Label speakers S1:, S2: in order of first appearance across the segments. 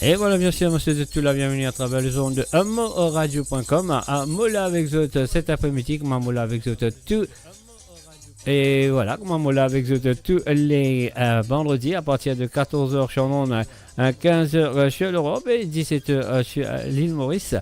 S1: Et voilà, bien sûr, monsieur de tout la bienvenue à travers les ondes de moradio.com à Mola avec vous cet après-midi, Mola avec vous tout. Et voilà, Mola avec vous tous les vendredis à partir de 14h sur l'onde, 15h sur l'Europe et 17h sur l'île Maurice.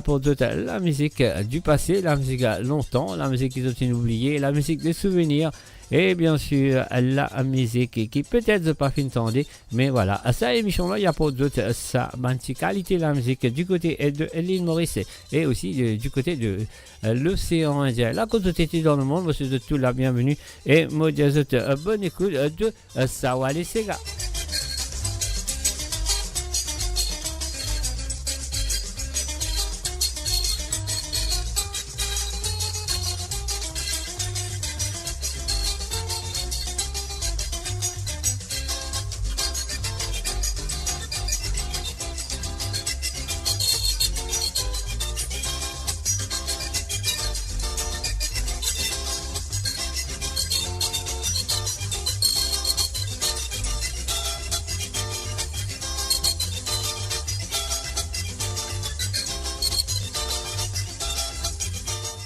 S1: Pour toute la musique du passé, la musique longtemps, la musique qui est inoubliée, la musique des souvenirs. Et bien sûr, la musique qui peut-être pas fin tendue, mais voilà, à cette émission-là, il y a pour d'autres sa qualité la musique du côté de l'île Maurice et aussi du côté de l'océan Indien. La côte était dans le monde, monsieur de tout la bienvenue et moi bonne écoute de Sawale Sega.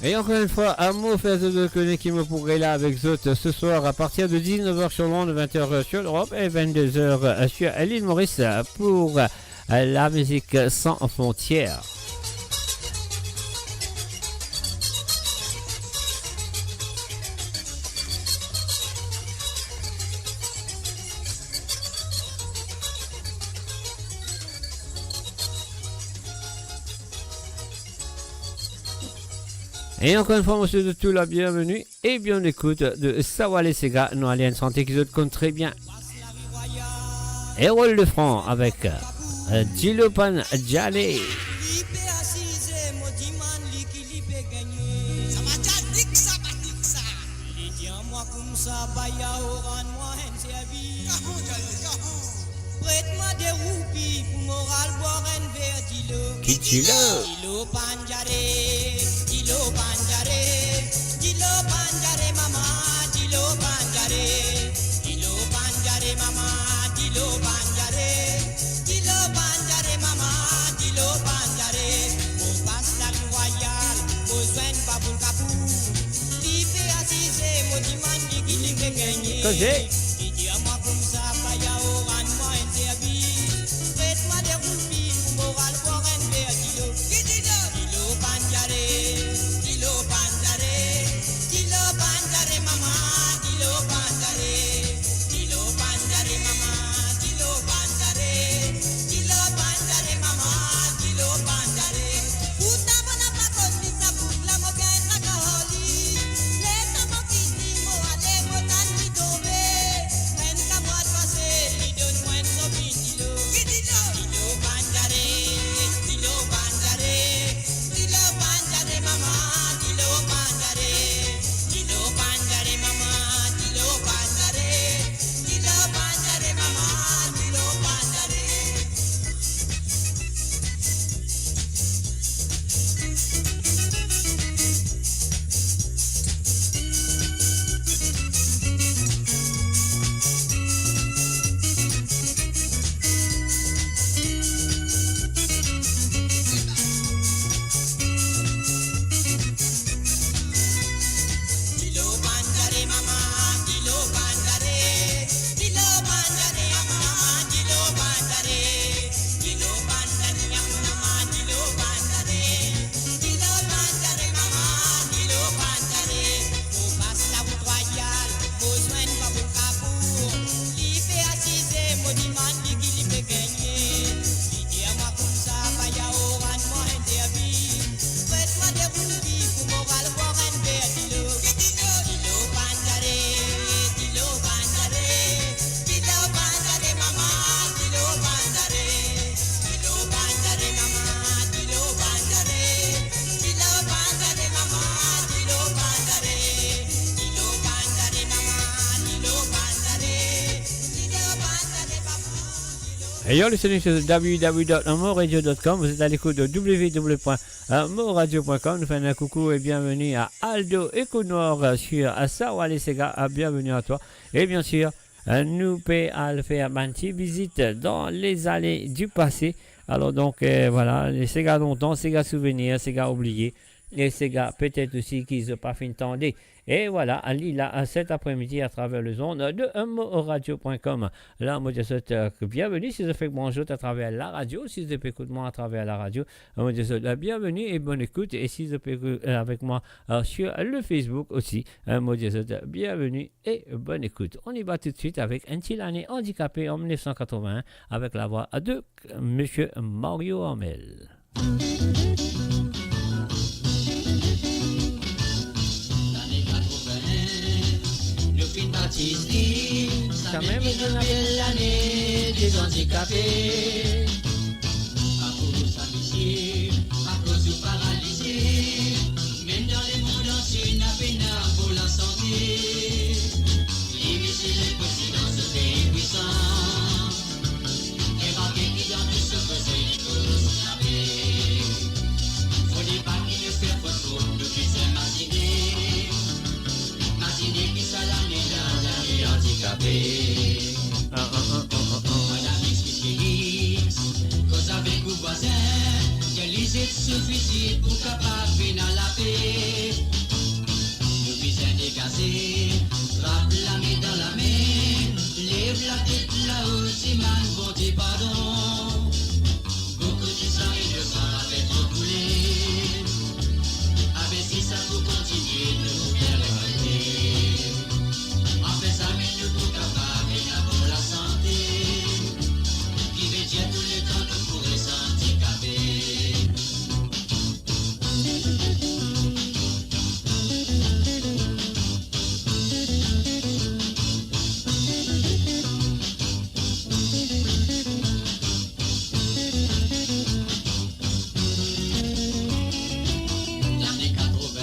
S1: Et encore une fois, un mot fait de connaître qui me pourrait là avec vous ce soir à partir de 19h sur l'onde, 20h sur l'Europe et 22h sur l'île Maurice pour la musique sans frontières. Et encore une fois, monsieur de tout la bienvenue et bien écoute de Sawale Sega, nos aliens santé qui se comptent très bien. Hérole de franc avec Jilopan Jale.
S2: Prête-moi des roupies pour moral boire un verre, dis-le.
S1: Dis-le
S2: panjare, dis-le panjare, dis-le panjare mama, dis-le panjare, dis-le panjare mama, dis-le panjare, dis-le panjare mama, dis-le panjare. On passe la nuit royale, besoin de baboul kapou. L'ipé assise, moi diman qui l'ipé gagné. Dis-moi comme ça, paya oran moi un servi. Prête-moi des roupies pour moral boire un verre, dis-le. Dis-le panjare, dis-le panjare, dis-le panjare mama, dis-le panjare, dis-le panjare mama, dis-le panjare, dis-le panjare mama, dis-le panjare. Puta bona pa cosita putla mo bien la kaholi. Leta mo kiti mo ale mo tan mi dove.
S1: Et you're listening to www.moradio.com. Vous êtes à l'écoute de www.moradio.com. Nous faisons un coucou et bienvenue à Aldo Econor sur Sawale Sega. Bienvenue à toi. Et bien sûr, nous pouvons faire une petite visite dans les allées du passé. Alors donc, voilà, les Sega longtemps, Sega souvenirs, Sega oubliés. Et Sega peut-être aussi qu'ils n'ont pas fait entendre. Et voilà, Ali, là, cet après-midi, à travers le zone de moradio.com. Là, moi, je souhaite bienvenue si vous faites bonjour à travers la radio. Si vous écoutez moi à travers la radio, moi, je souhaite bienvenue et bonne écoute. Et si vous êtes avec moi sur le Facebook aussi, moi, je souhaite bienvenue et bonne écoute. On y va tout de suite avec un petit année handicapé en 1981 avec la voix de M. Mario Hamel.
S2: Ça même une belle année des handicapés. À cause d'amitié, à cause du paralysé, même dans les mondes entiers, n'a peine pour la santé. Limiter les présidences de pays puissants, et marquer qui dans tout ce que c'est les causes de la paix. Faut des pas qui ne fait pas trop, le plus imaginer. Imaginer qui ça l'année là. Handicapé. Madame explique cause avec vos voisins, que lisez suffisant pour capable venir la paix. Nous puissons dégager, frappe la main dans la main, lève la tête là-haut, si man bon dit pardon. Beaucoup de sang et de sang avec trop coulé. Avec si ça vous continuer, nous bien répéter. Pour la santé, qui veut dire tout le temps que pour les handicapés. L'année 80,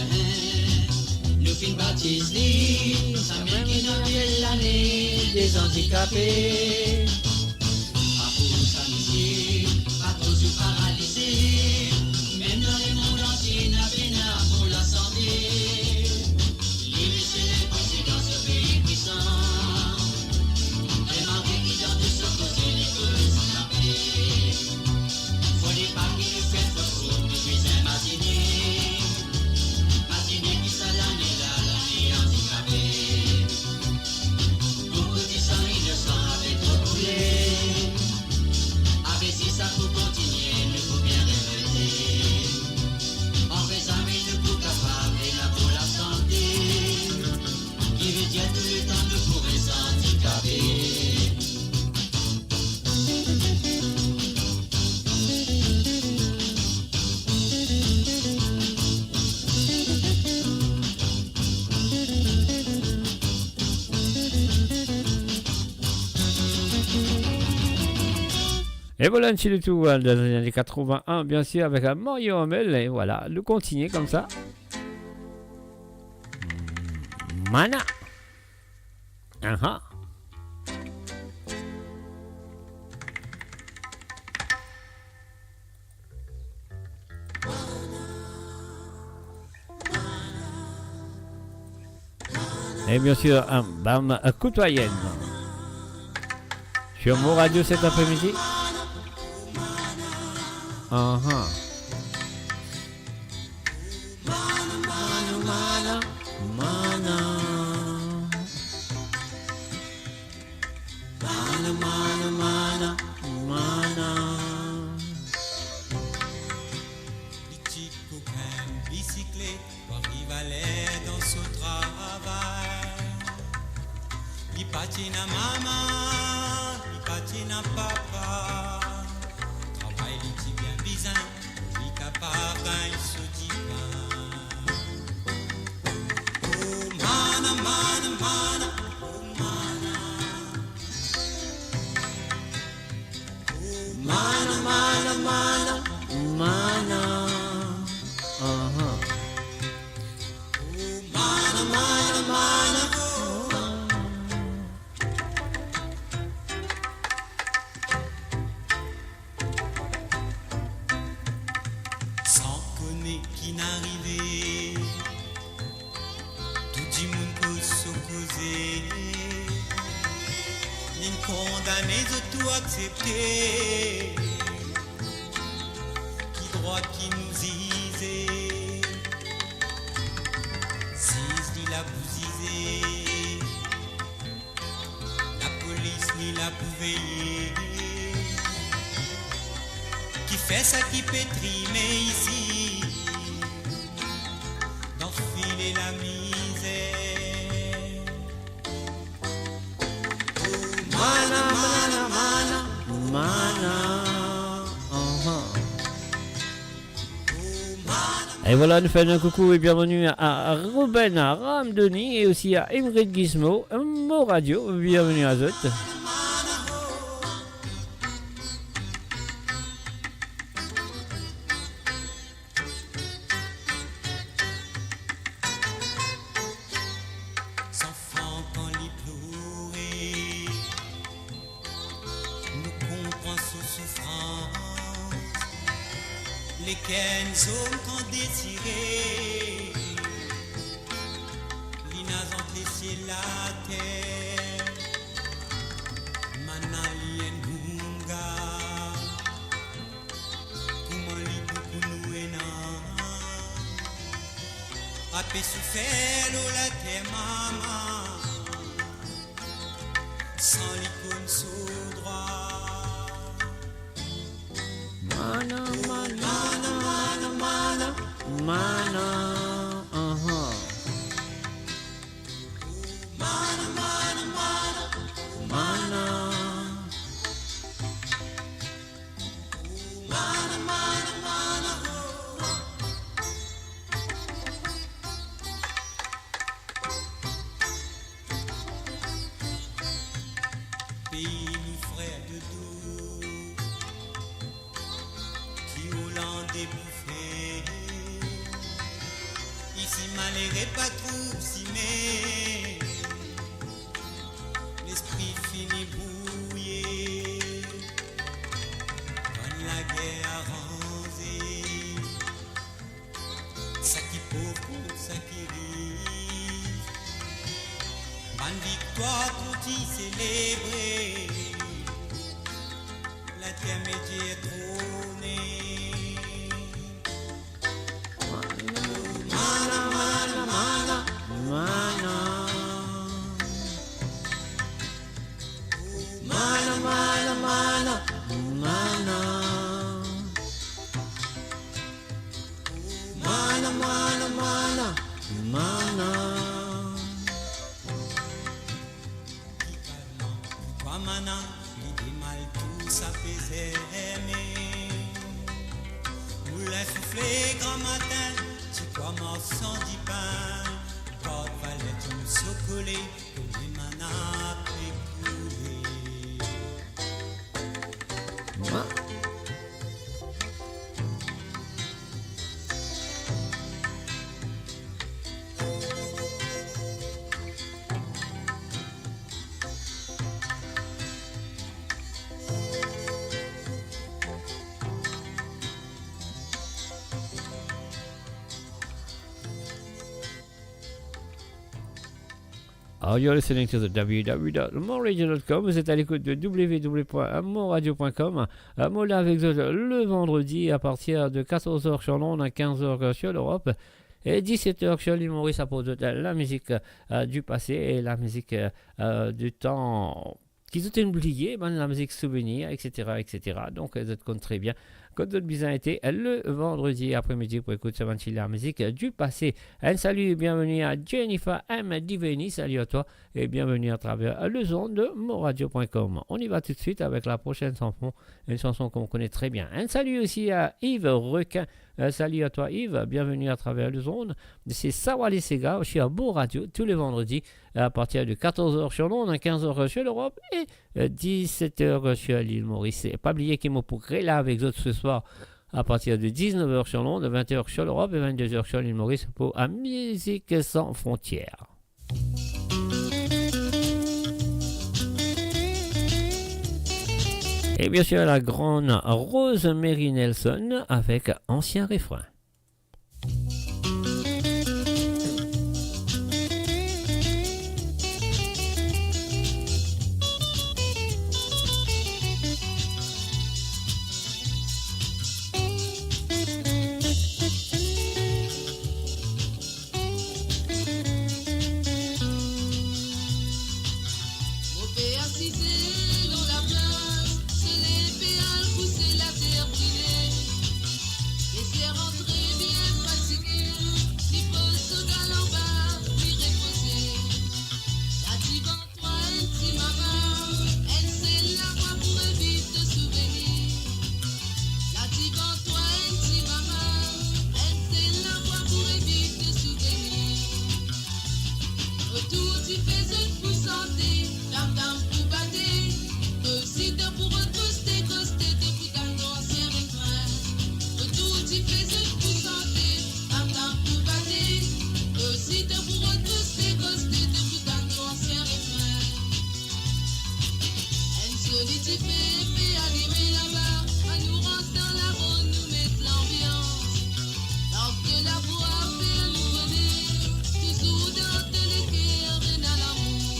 S2: nous fin baptisés, ça mène qui nous vient l'année des handicapés. À cause d'amitié, à cause du paralysé, même dans les mondes entiers, n'a peine pour la santé. Limiter les conséquences de pays puissants, et marquer qui dans tout ce côté les causes de la paix. Faut des pas qui nous fait trop, nous puissons imaginer. Imaginer qui ça l'année là, l'année handicapée. Avec si ça faut continuer, il faut bien répéter. En fait ça, mais il faut capable et là pour la santé. Qui veut dire tout le temps de pourrir s'handicaper.
S1: Et voilà un petit le tout dans les années 81, bien sûr, avec un Mario Hamel. Et voilà, le continuer comme ça. Mana. Aha. Et bien sûr, un bam côtoyenne. Sur mon radio cet après-midi. Uh-huh. Mana, mana, mana, mana, mana, mana.
S3: Petit coquin bicyclette, arrive à l'aide dans son travail. Il patine à maman, il patine à papa. Il capable il se divin. Oh mana mana mana, oh mana, oh mana mana mana,
S1: Mana. Uh-huh.
S3: oh mana mana mana. condamnés de tout accepter, qui droit qui nous disait, six ni la bousisé, la police ni la pouveiller, qui fait ça qui pétrit, mais ici, d'enfiler la misère.
S1: Mana, mana, mana, mana. Et voilà, nous faisons un coucou et bienvenue à Ruben, à Ramdoni et aussi à Ingrid Gizmo, Mo Radio. Bienvenue à Zot. You're listening to the www.moradio.com. Vous êtes à l'écoute de www.moradio.com. Mola avec vous le vendredi à partir de 14h sur Londres, 15h sur l'Europe et 17h sur l'île Maurice à propos de la musique du passé et la musique du temps qui sont oubliés, la musique souvenir, etc., etc. Donc, vous êtes compte très bien. Quand d'autres bizarres été le vendredi après-midi pour écouter la musique du passé. Un salut et bienvenue à Jennifer M. Diveni, salut à toi et bienvenue à travers le son de moradio.com. On y va tout de suite avec la prochaine chanson, une chanson qu'on connaît très bien. Un salut aussi à Yves Requin, salut à toi Yves, bienvenue à travers le zone. C'est Sawali Sega, je suis à Beau Radio tous les vendredis à partir de 14h sur Londres, 15h sur l'Europe et 17h sur l'île Maurice. Et pas oublier qu'il m'a pour là avec d'autres ce soir à partir de 19h sur Londres, 20h sur l'Europe et 22h sur l'île Maurice pour la musique sans frontières. Et bien sûr la grande Rosemary Nelson avec Ancien refrain.
S4: dans la place, c'est les péales pousser la terre brûlée. Laissez rentrer bien fatigué, qui pose au galant bas, puis reposer. La divan toi, un petit maman, elle c'est la voix pour vivre de souvenirs. La divan toi, un petit maman, elle c'est la voix pour vivre de souvenirs. Autour tu fais une pour santé, dame dame pour battre. Aussitôt pour recruster, coster, te pour gagner ancien refrain. Autour tu fais une pour santé, dame dame pour battre. Aussitôt pour recruster, coster, te pour gagner ancien refrain. Insolite fait allumer là-bas, à nous rentrer dans la ronde, nous mettre l'ambiance. Lorsque la voix fait nous venir, toujours dans les cœurs et dans l'amour.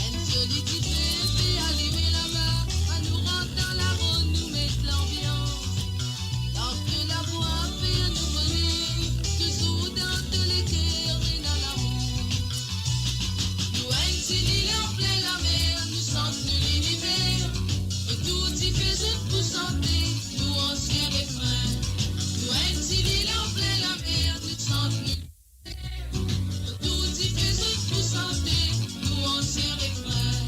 S4: Insolite fait allumer là-bas, à nous rentrer dans la ronde, nous mettre l'ambiance. Lorsque la voix fait nous venir, toujours dans les cœurs et dans l'amour. Nous un petit île en plein la mer, nous sentons l'univers. Autour tu fais une pour santé, nous anciens refrains. Nous un petit île en plein la mer, nous sentons l'univers. Autour tu fais une pour santé, nous anciens refrains.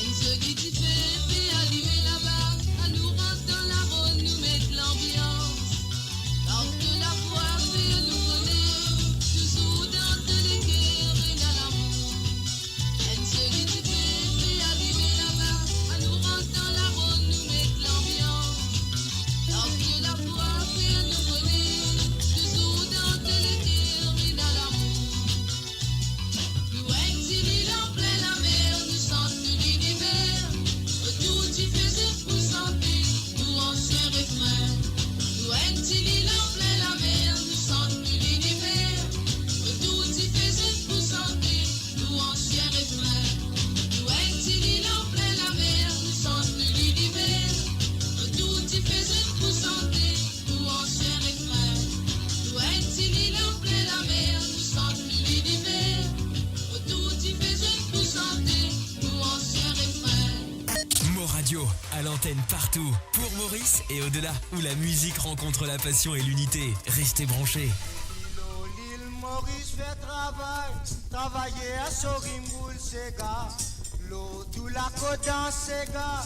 S4: Insolite fait allumer là-bas, à nous rentrer dans la ronde, nous mettre l'ambiance. Lorsque la voix fait nous venir, toujours dans les cœurs et dans l'amour. Insolite fait allumer là-bas, à nous rentrer dans la ronde, nous mettre l'ambiance. Lorsque la voix fait nous venir, toujours dans les cœurs et dans l'amour. Nous un petit île en plein la mer, nous sentons l'univers. Autour tu fais une pour santé, nous anciens refrains. Nous un petit île en plein la mer, nous sentons l'univers. Autour tu fais une pour santé, nous anciens refrains. Nous un petit île en plein la mer, nous sentons l'univers. Autour tu fais une pour santé, nous anciens refrains. Nous un petit île en plein la mer, nous sentons l'univers. Autour tu fais une pour santé, nous anciens refrains.
S5: Mo Radio, à l'antenne partout, pour Maurice et au-delà, où la musique rencontre la passion et l'unité. Restez branchés.
S6: L'île Maurice fait travailler à Sorimboul, Sega. L'eau, tout la côte dans Sega.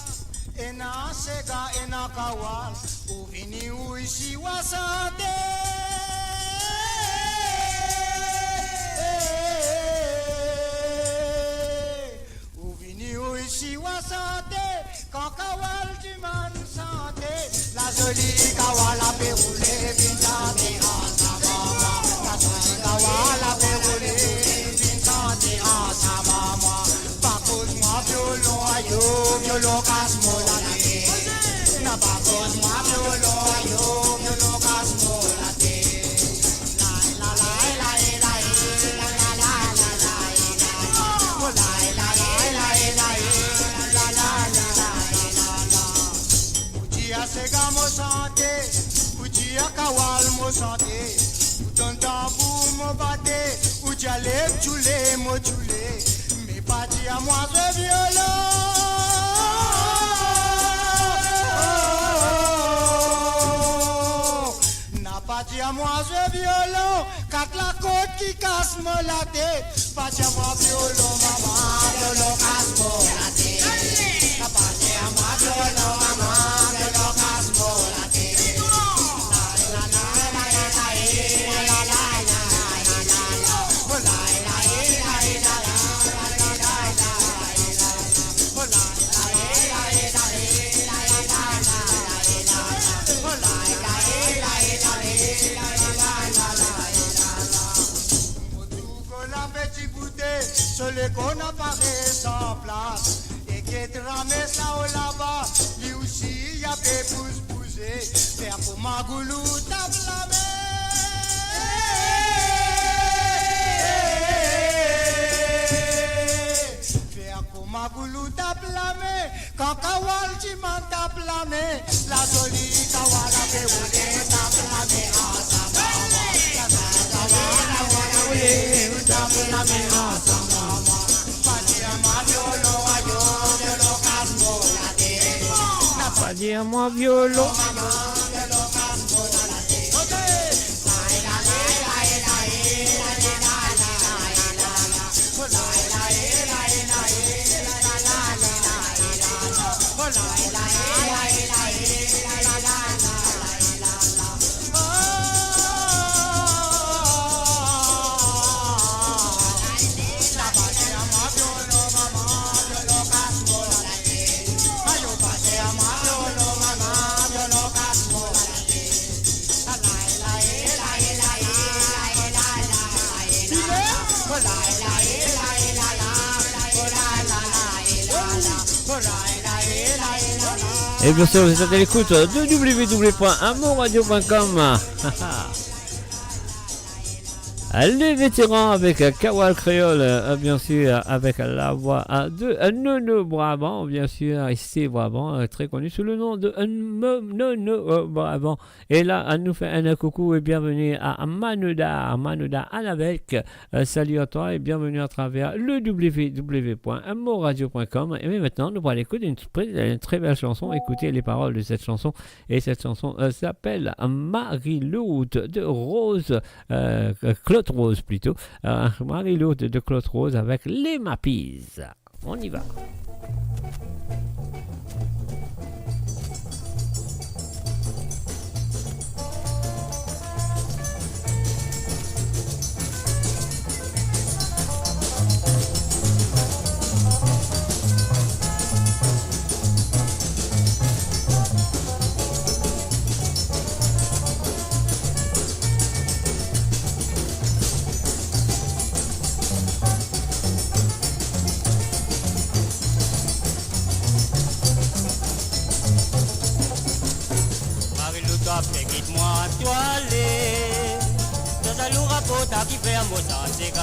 S6: Et dans Sega, et dans Kawal. Ou vini ou ici, ou à santé. Ou vini ou ici, ou à santé. Quand Kawal du man santé. La jolie Kawal a fait rouler, vite santé en sa maman. La jolie Kawal a fait rouler, vite santé en sa maman. Pas cause moi violon, ayo, violon casse-moi la tête. N'a pas cause moi violon, ayo, violon casse-moi la tête. La la la la la la la la la la la. Oh la la la la la la la la. Udia Sega mo santé, Udia Kawal mo santé. Ton tambour mo batté, Udia lève chulé mo chulé. Mais pas dit à moi ce violon. N'a pas dit à moi ce violon, car la côte qui casse me la tête. Pas dit à moi violon, maman, violon casse me la tête. N'a pas dit à moi violon, maman, violon casse me la tête. La la la la la la la la la la la la. Celui qu'on apparaît sans place et qui est ramé ça au là-bas, lui aussi y a fait pousse-pousser, faire pour Magoulou tape la mer. Magoulou tape la main, quand Kawal Timan tape la main, la jolie Kawala Péoulé tape la main ensemble. Tape la main ensemble. Patiemment, violon, ayo, violon, casmo, la terre.
S1: Pas dire moi violon. Et bien sûr, vous êtes à l'écoute de www.amourradio.com. Les vétérans avec Kawal Créole, bien sûr, avec la voix de Nono Brabant, bien sûr, ici Brabant, très connu sous le nom de Nono Brabant. Et là, elle nous fait un coucou et bienvenue à Manouda Anavec. Salut à toi et bienvenue à travers le www.amourradio.com. Et maintenant, nous allons écouter une très belle chanson. Écoutez les paroles de cette chanson. Et cette chanson s'appelle Marie-Lou de Rose, Claude Rose plutôt. Marie-Lou de Claude Rose avec les Mappies. On y va.
S2: Quitte-moi toilé, dans un lourd rapport qui fait un mot sans dégâts.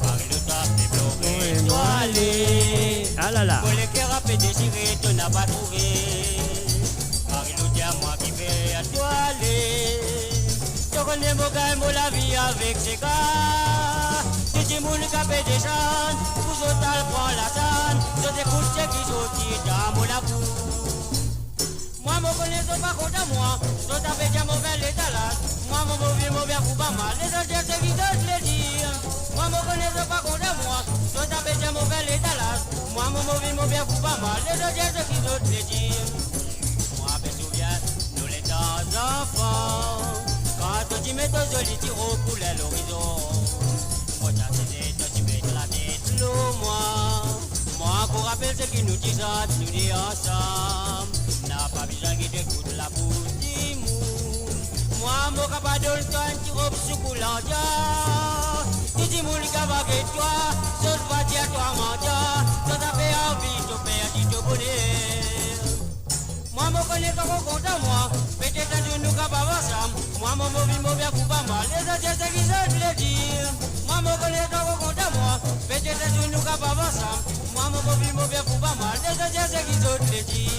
S2: Marie-Lou t'a fait pleurer toilé.
S1: Ah là là.
S2: Pour les cœurs à fait déchirer, tu n'as pas trouvé. Marie-Lou dit à moi qui fait un toilé. Je connais mon gars, mon la vie avec ses gars. Si tu m'oules qu'à fait des chants, vous autres prend la scène. Je t'écoute ceux qui sont dans mon la boue. Moi, mon connaisseur pas contre moi, je t'avais déjà mauvais l'étalage. Moi, mon mauvais coup pas mal, les autres c'est qui doivent le dire. Moi, mon connaisseur pas contre moi, je t'avais déjà mauvais l'étalage. Moi, mon mauvais coup pas mal, les autres c'est qui doivent le dire. Moi, je me souviens, nous les temps enfants, quand tu mets ton joli tiro coulait l'horizon. Moi, tu mets la tête l'eau, moi, qu'on rappelle ce qui nous disent, nous dit ensemble. N'a pas besoin de t'écouter la bouche du monde. Moi, mon capadol, toi, tu robes sous coulandia. Tu dis, mon cabag et toi, je te vois dire toi, mendia. Je t'avais envie de faire du bonheur. Moi, mon connaisseur, au compte à moi, peut-être que nous capables ensemble. Moi, mon mauvais coup pas mal, les autres, c'est qui se le dire. Moi, mon connaisseur, au compte à moi, peut-être que nous capables ensemble. Moi, mon mauvais coup pas mal, les autres, c'est qui se le dire.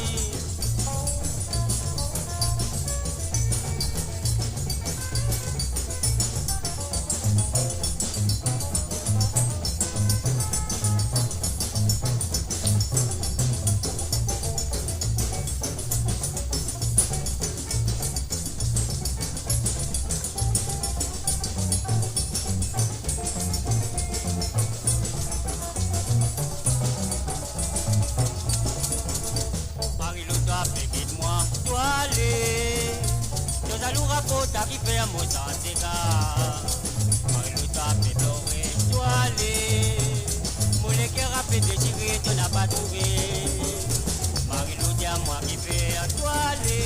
S2: Qui fait un mot sans dégâts. Marie-Lou t'a fait pleurer, toilé. Mon cœur a fait déchirer, tu n'as pas trouvé. Marie-Lou dit à moi qui fait un toilé.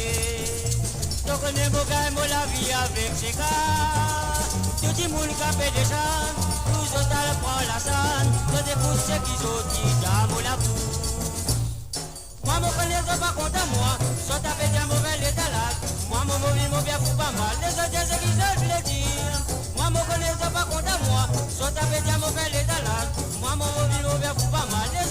S2: Tu connais mon gars, mon la vie avec ses gars. Tu dis mon qui fait des chants, tous autres prend la scène. Je t'écoute ceux qui sont dans mon la boue. Moi, mon connaisseur pas contre moi, je t'avais déjà mauvais l'étalage. Moi, mon mauvais coup pas mal, les autres c'est qui se le dire. Moi, mon connaisseur pas contre moi, je t'avais déjà mauvais l'étalage. Moi, mon mauvais coup pas mal, les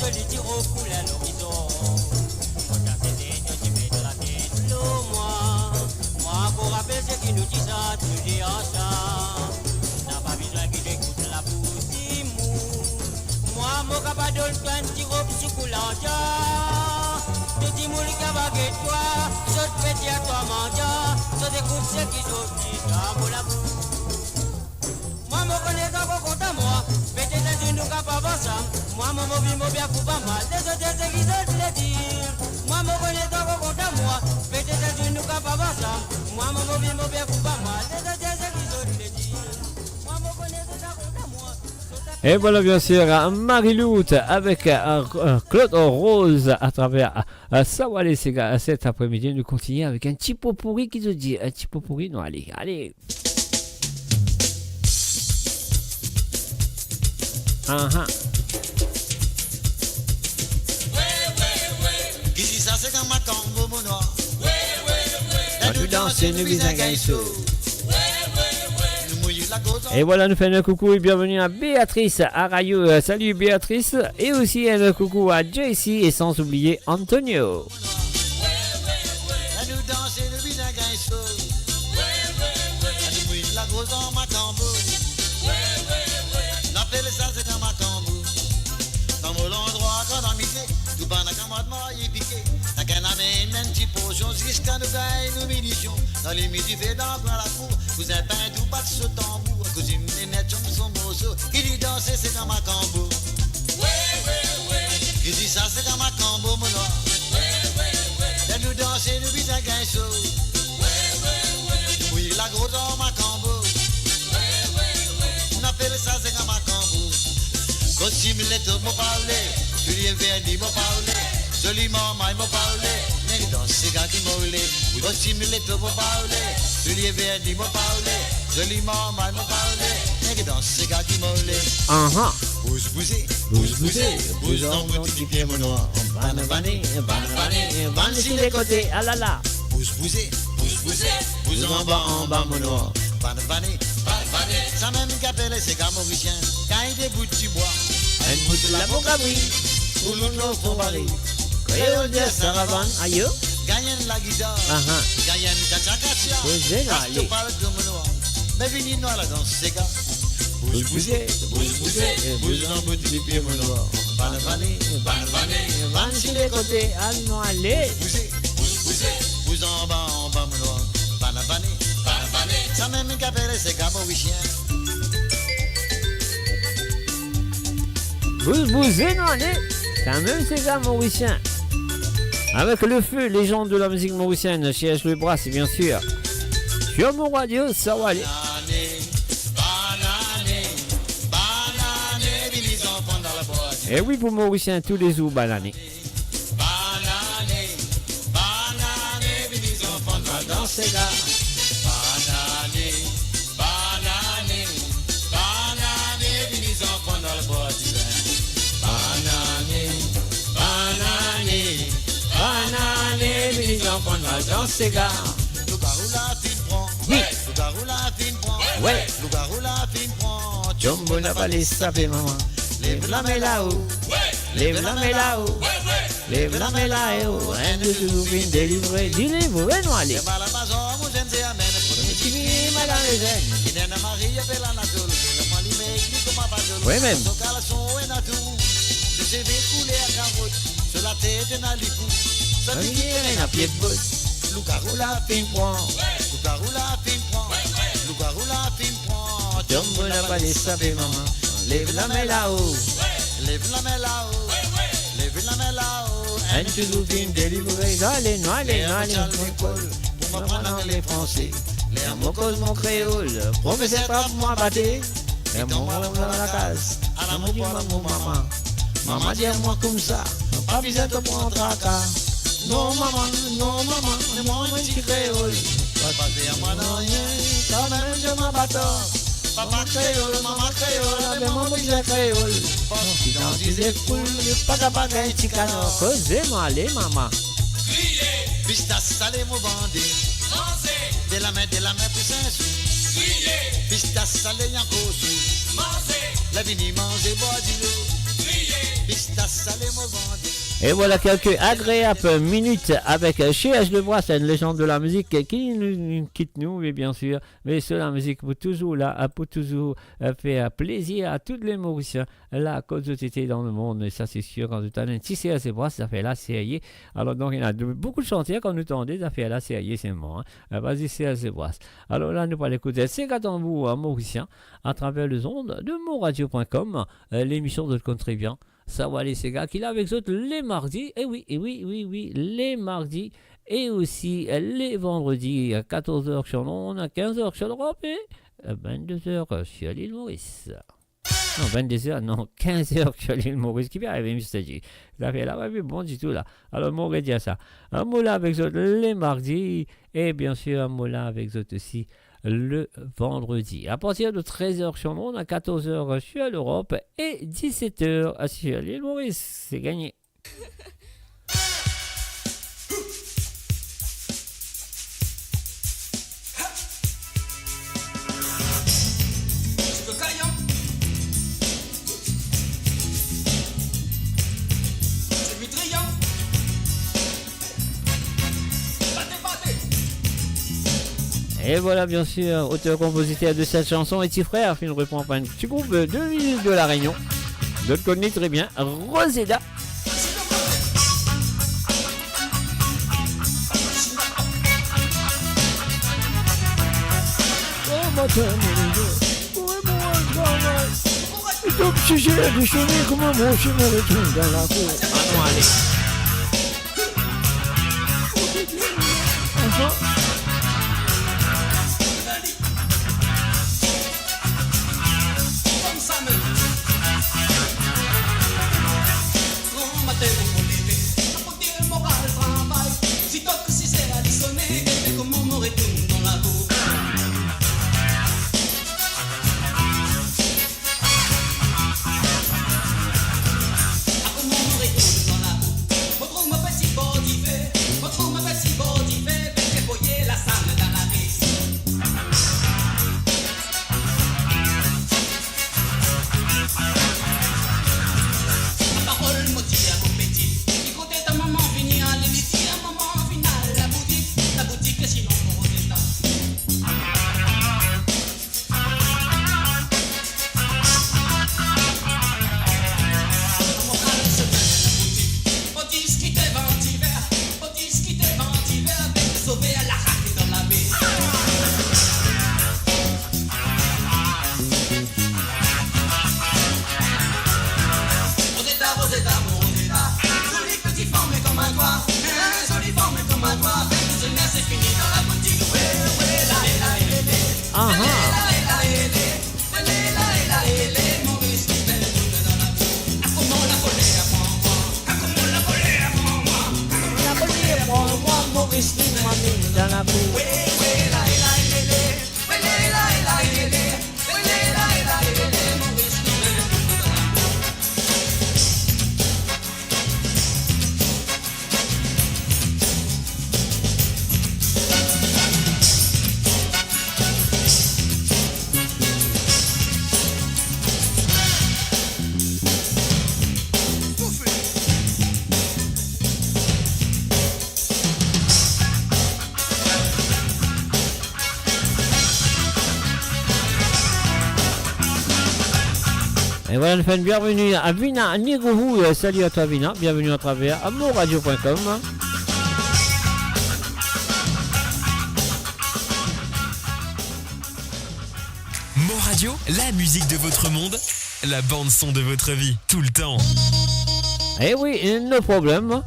S2: joli tiro coule à l'horizon. Regarde ces lignes, j'y mets de la tête de l'eau, moi, pour rappeler ce qui nous dit ça, tu dis en ça. N'a pas besoin qu'il écoute la bouche mou. Moi, mon capadol, plein de tiro, petit coulant, de Timoul qui va guetter toi, saute petit à toi, mendiant, saute écoute ce qui saute, qui t'a la bouche. Moi, mon connais quand on compte à moi, mettez les unes nous capables ensemble. Moi, mon mobile, mon bien, pour pas mal, les autres, c'est qui se le dire. Moi, mon connais quand on compte à moi, mettez les unes nous capables ensemble. Moi, mon mobile, mon bien, pour pas mal, les autres, c'est qui se le dire. Moi, mon connais quand on compte à moi.
S1: Et voilà bien sûr Marie-Lou avec Claude Rose à travers Sawale Sega cet après-midi. Nous continuons avec un petit pot pourri qui te dit. Un petit pot pourri, non, allez.
S6: Ici ça c'est comme ma combo mon noir.
S1: Nous dansons, nous visons un gaïso.
S6: Nous mouillons la côte.
S1: Et voilà, nous faisons un coucou et bienvenue à Béatrice à Radio. Salut Béatrice. Et aussi un coucou à JC et sans oublier Antonio.
S6: Nous dansons, nous visons un gaïso. Nous mouillons la côte dans ma combo. L'appel ça c'est comme ma combo. Dans mon endroit quand on mité, tout ban à camarade y piqué. La canne amène même petit potion jusqu'à nous gagne nos munitions. Dans les midi fait dans la cour, vous êtes peint tout pas de ce tambour. À cause d'une nénette son morceau, qui dit danser c'est dans ma combo. Qui dit ça c'est dans ma combo mon noir. Et nous danser nous visons un gainceau. Oui la grosse dans ma combo. On appelle ça c'est dans ma combo. Costume les tout m'ont parlé, Julien Verdi m'ont parlé, joliment maille m'ont parlé, mais dans ces gars qui m'ont roulé. Costume les tout m'ont parlé, Julien Verdi m'ont parlé, joliment maille m'ont parlé, mais dans ces gars qui m'ont roulé. Bouge bousez, bouge en boutique pied mon noir. Banavané,
S1: sur les côtés, ah là là.
S6: bouge bousez, bouge en bas mon noir. Banavané, ça même qu'appelle ces gars mauriciens, quand il débouche du bois.
S1: Un bout de la bocabri,
S6: Pour l'autre faut barrer.
S1: créole de Saravan, aïe.
S6: Gagnent la guitare, gagnent cacha-cacha.
S1: Posez là, allez.
S6: Parle de mon noir. Mais venez nous à la danse, ces gars. Bouge bouge en bout du pied, mon noir. Banavané,
S1: Van sur les côtés, ah non, allez.
S6: bouge en bas, mon noir. Banavané, ça même qu'appelle ces gars mauriciens.
S1: Bousez, non, allez. Quand même, c'est gars mauricien. Avec le feu, légende de la musique mauricienne, chez H. Le Bras, bien sûr. Sur mon radio, ça va aller.
S6: Banane, les enfants dans la boîte.
S1: Et oui, pour mauricien, tous les jours, banané.
S6: Banane, les enfants dans ces gars. Banane, les enfants dans la boîte.
S1: Banane, les enfants dans ces gars.
S6: Le garou la fin prend.
S1: Oui.
S6: Le garou la fin prend.
S1: Ouais.
S6: Le garou la fin prend.
S1: Jumbo n'a pas les sapés, maman. Lève la main là-haut. Lève la main là-haut. Lève la main là-haut. Un de nous vient délivrer. Délivrer, non, allez.
S6: C'est pas la maison, mon jeune, c'est amen.
S1: Tu viens, madame les jeunes.
S6: Il est Marie, appelle la nature. Le mali m'écrit comme un bajol.
S1: Oui, même.
S6: Son caleçon est natou. Je sais vite couler à carotte. Sur la tête d'un alipou. Ça dit qu'il est
S1: Un pied de bosse.
S6: Le garou la fin prend. Le garou la fin prend. Le garou la fin prend.
S1: Jumbo n'a pas les sapés, maman. Lève la main là-haut.
S6: Lève la main là-haut. Lève la main là-haut.
S1: Un de nous vient délivrer. Allez, non, allez, non, allez.
S6: Pour m'apprendre les français.
S1: Les mots cause mon créole. Professeur, pas pour moi battre. Et mon dans la case. À la maman. Maman, dis-moi comme ça. Pas besoin de prendre tracas. Non, maman, c'est moi qui créole.
S6: Pas faire moi non rien.
S1: Quand même, je m'abatte. Papa créole, maman créole, avec mon bouger créole. Qui dans des épaules, pas capable de gagner ticano. Causez-moi, allez, maman.
S6: Pistas salé mon bandé. De la main pour Saint-Sou. Pistas salé en cause. La vini manger bois du lot.
S1: Et voilà quelques agréables minutes avec chez H. Lebras, une légende de la musique qui nous quitte nous, mais bien sûr. Mais c'est la musique pour toujours là, pour toujours faire plaisir à tous les Mauriciens, la communauté dans le monde. Et ça, c'est sûr, quand tu as si c'est H. Lebras, ça fait la série. Alors, donc, il y a beaucoup de chantiers quand nous tendez, ça fait la série, c'est moi. Vas-y, c'est H. Lebras. Alors là, nous allons écouter C'est Gatambo Mauricien à travers les ondes de monradio.com, l'émission de Country Bien. Ça va les gars qu'il a avec eux les mardis, et oui, les mardis, et aussi les vendredis à 14h sur l'onde, à 15h sur l'Europe et à 22h sur l'île Maurice. Non, 22h, non, 15h sur l'île Maurice, qui va arriver, Mr. G. Ça fait là, ouais, bon du tout là. Alors, on va dire ça. Un moulin avec eux les mardis, et bien sûr, un moulin avec eux aussi le vendredi. À partir de 13h sur le monde, à 14h sur l'Europe et 17h sur l'île Maurice. C'est gagné. Et voilà, bien sûr, auteur-compositeur de cette chanson et petit frère, qui nous répond par un petit groupe de l'île de la Réunion. Je le connais très bien, Roseda. Comment mon chien me retourne dans la cour. Ah non, allez. Et voilà, nous faisons bienvenue à Vina Nigourou. Salut à toi, Vina. Bienvenue à travers amourradio.com.
S5: Moradio, la musique de votre monde, la bande-son de votre vie, tout le temps.
S1: Eh oui, no problème.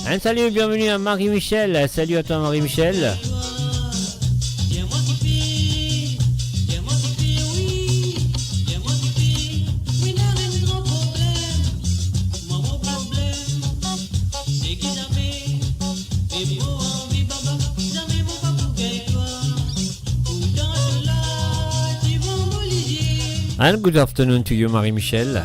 S1: Un salut, bienvenue à Marie-Michel. Salut à toi, Marie-Michel. And good afternoon to you, Marie-Michel.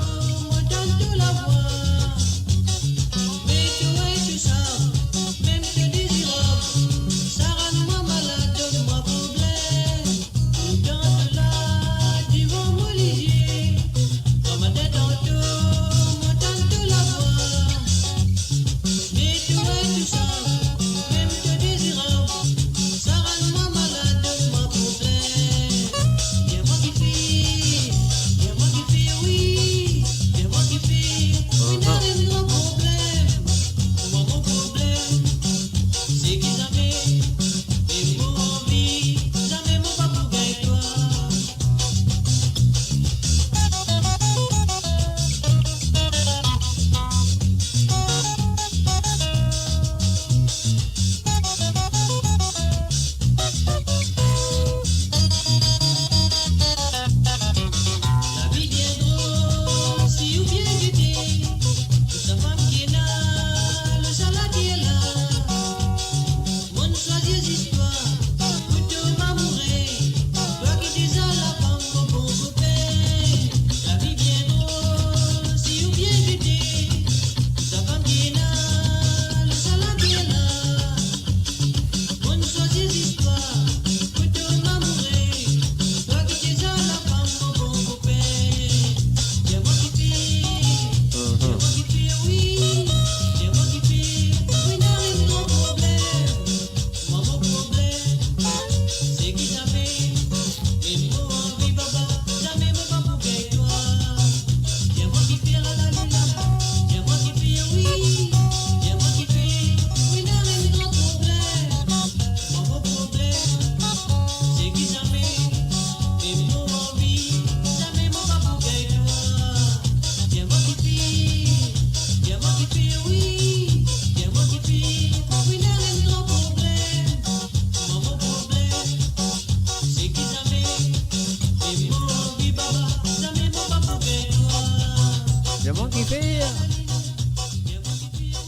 S1: Demande qui fait.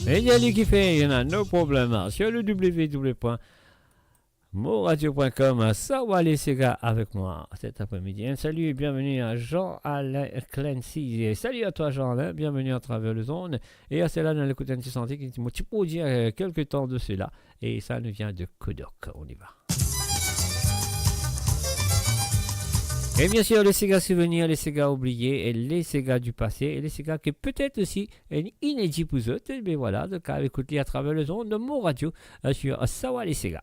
S1: Et il y a lui qui fait, il y en a no problème. Sur le www.moradio.com, ça va les Sega avec moi cet après-midi. Un salut et bienvenue à Jean-Alain Clancy. Et salut à toi Jean-Alain, bienvenue à travers le zone. Et à celle-là dans l'écoute anti-santé qui m'a dire quelques temps de cela. Et ça nous vient de Kodok. On y va. Et bien sûr, les Sega souvenirs, les Sega oubliés, et les Sega du passé, et les Sega qui peut-être aussi inédits pour eux. Mais voilà, donc écoutez à travers le zone de mon radio sur Sawa les Sega.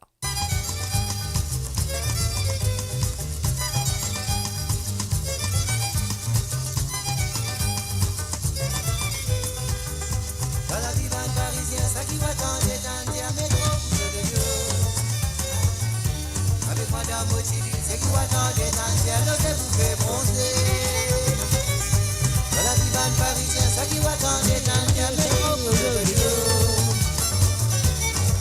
S6: Dans la divane parisienne, ça qui va tendre, tendre, métro, avec Madame Otili, c'est qui va tendre, tendre, le vous fait bronzer. Dans la divane parisienne, ça qui va tendre, tendre, métro,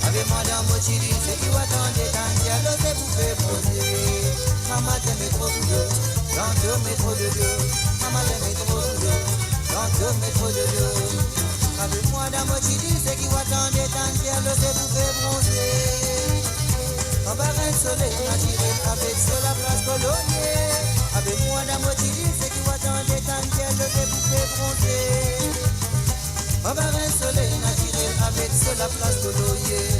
S6: avec Madame Otili, c'est qui va tendre, tendre, le vous fait bronzer. Maman t'aime métro boulot, dans métro de deux. Maman t'aime métro boulot, dans métro de deux. Avec moi dans mon chili, c'est qui va tendre, tendre, le vous fait bronzer. En bas un soleil naturel avec sur la place coloniée. Avec moi dans mon chili, c'est qui va tendre, tendre, le vous fait bronzer. En bas un soleil naturel avec sur la place coloniée.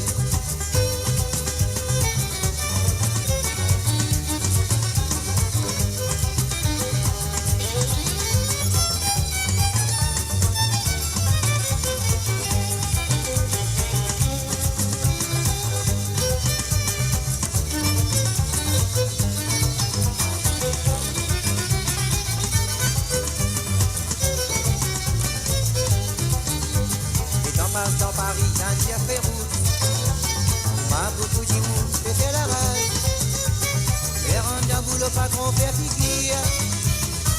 S6: Dans Paris, dans Pierre Pérouse, ma beaucoup d'imou, c'était la rage. Les rangs d'un boulot, pas grand père figure.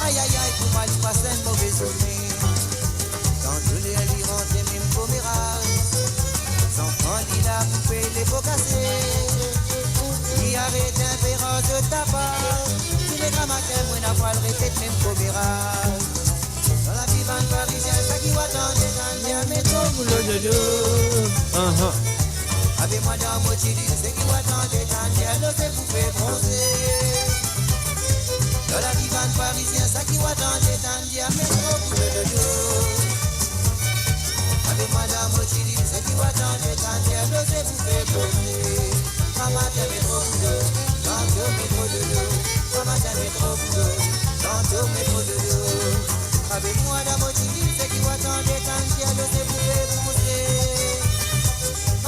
S6: Aïe aïe aïe, pour moi, il passe un mauvais souvenir. Quand je l'ai allé rentrer, même pour mirage. Sans prendre, il a coupé les pots cassés. Il arrête un périn de tabac. Tous les grammaires, moi, n'a pas le répète, même pour mirage. Dans la vivante parisienne, ça qui va dans les métro boulot de deux. Avec Madame Otili, c'est qui va dans les le c'est vous fait bronzer. Dans la vivante parisienne, ça qui va dans les métro boulot de deux. Avec Madame Otili, c'est qui va dans les le c'est vous fait bronzer. Maman t'aime métro boulot, dans le métro de deux. Maman t'aime métro boulot, dans le métro de deux. Avec moi dans mon chili, c'est qui va tendre, tendre, le c'est vous fait bronzer.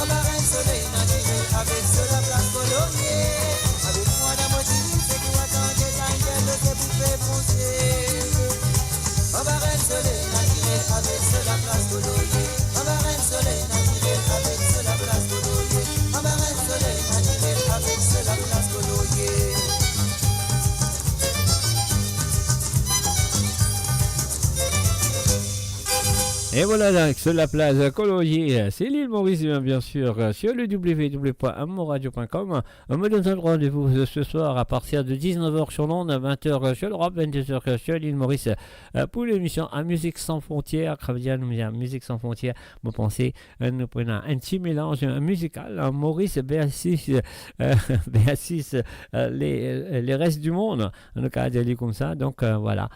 S6: En bas un soleil naturel avec sur la place coloniée. Avec moi dans mon chili, c'est qui va tendre, tendre, le c'est vous fait bronzer. En bas un soleil naturel avec sur la place coloniée. En bas un soleil naturel avec sur la place coloniée. En bas un soleil naturel avec sur la place coloniée.
S1: Et voilà donc sur la place coloriée, c'est l'île Maurice bien sûr sur le www.amoradio.com. On me donne un rendez-vous ce soir à partir de 19h sur l'onde, 20h sur l'Europe, 22h sur l'île Maurice pour l'émission à Musique sans frontières. Musique sans frontières, vous pensez, nous prenons un petit mélange musical, Maurice, BA6, les restes du monde, en tout cas dire comme ça. Donc voilà,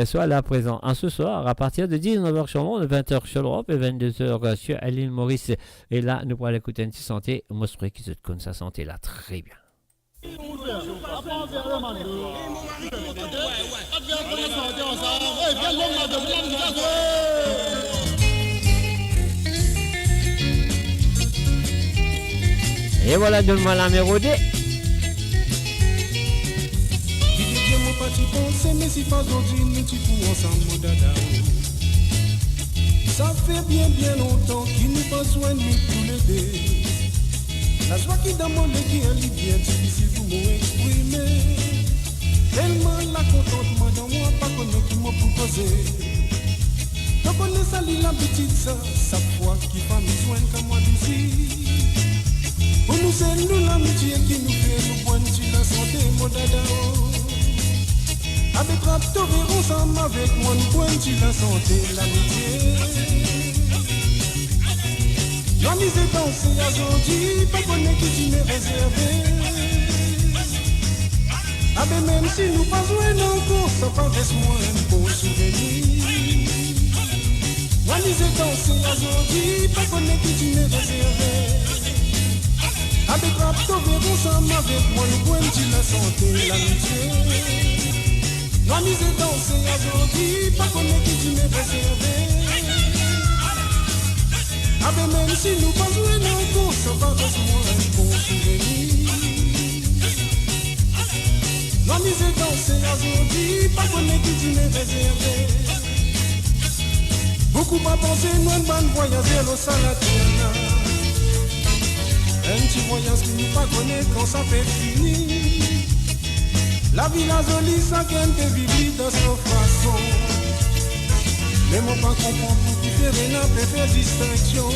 S1: soit là présent ce soir à partir de 19h sur l'onde, 20h sur l'Europe et 22h sur l'île Maurice. Et là, nous pourrons écouter un petit santé. Moi, je crois que c'est comme sa santé là, très bien. Et voilà, donne-moi la mélodie.
S7: Ça fait bien longtemps qu'il nous besoin de nous pour l'aider. La joie qui dans mon qui est bien difficile pour m'exprimer. Tellement la contentement dans moi, pas connaître qui m'a proposé. Donc on est sali la petite ça, sa foi qui va nous joindre comme moi d'ici. Pour nous c'est nous l'amitié qui nous fait nous prendre sur la santé, mon dada. Avec Raptover ensemble avec moi, nous pouvons la santé, l'amitié. La mise est dansée à Jodi, pas connaître qui m'est réservé. Ah ben même si nous pas jouer encore, ça pas reste-moi un beau souvenir. La mise est dansée à Jodi, pas connaître qui m'est réservé. Avec Raptover ensemble avec moi, nous pouvons la santé, l'amitié. La mise est dansée à Jodi, pas connaître qui m'est réservé. Ah ben même si nous pas jouer encore, ça va reste-moi un bon souvenir. La mise est dansée à Jodi, pas connaître qui m'est réservé. Beaucoup pas pensé, nous ne pas voyager au Salatena. Un petit voyage qui nous pas connaît quand ça fait fini. La vie la jolie, ça qu'elle peut vivre dans sa façon. Mais moi pas comprendre pour qui faire rien, peut faire distinction.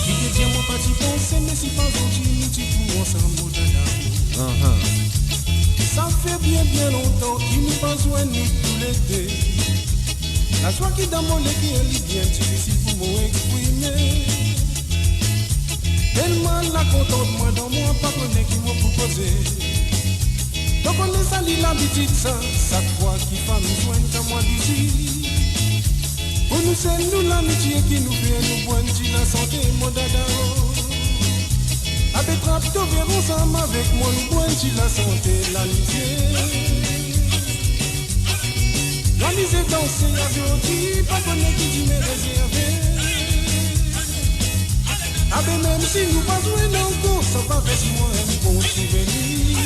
S7: Qui te dit moi pas t'y penser, mais si pas aujourd'hui, nous t'y pour ensemble d'amour. Ça fait bien longtemps qu'il nous besoin nous tous les deux. La joie qui dans mon lit qui est bien difficile pour m'exprimer. Tellement la contente moi dans moi pas connaître qui m'a proposé. Donc on est sali l'habitude ça, chaque fois qu'il va nous joindre comme moi d'ici. Pour nous c'est nous l'amitié qui nous fait nous boire la santé mon dada. Avec Raptover ensemble avec moi, nous boire la santé, l'amitié. La mise est dansée à Jodi, pas connaître qui m'est réservé. Ah ben même si nous pas jouer encore, ça va reste-moi un bon souvenir.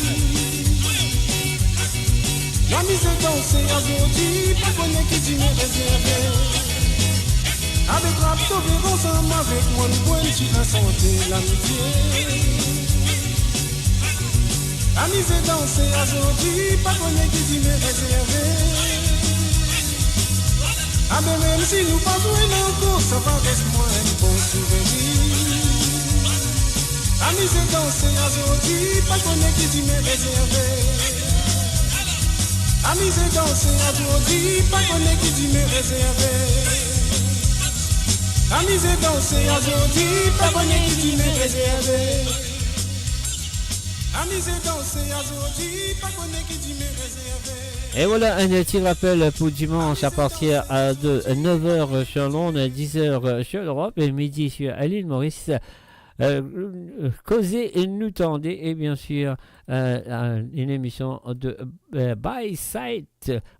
S7: La mise est dansée à Jodi, pas connaître qui m'est réservé. Avec Raptover ensemble avec moi, nous boire la santé, l'amitié. La mise est dansée à Jodi, pas connaître qui m'est réservé. Ah ben même si nous pas jouer encore, ça va reste-moi un bon souvenir. La mise est dansée à Jodi, pas connaître qui m'est réservé. La mise est dansée à Jodi, pas connaître qui m'est réservé. La mise est dansée à Jodi, pas connaître qui m'est réservé. La mise est dansée à Jodi, pas connaître qui m'est réservé.
S1: Et voilà un petit rappel pour dimanche à partir de 9h sur Londres, 10h sur l'Europe et midi sur l'île Maurice. Causer et nous tendez et bien sûr une émission de by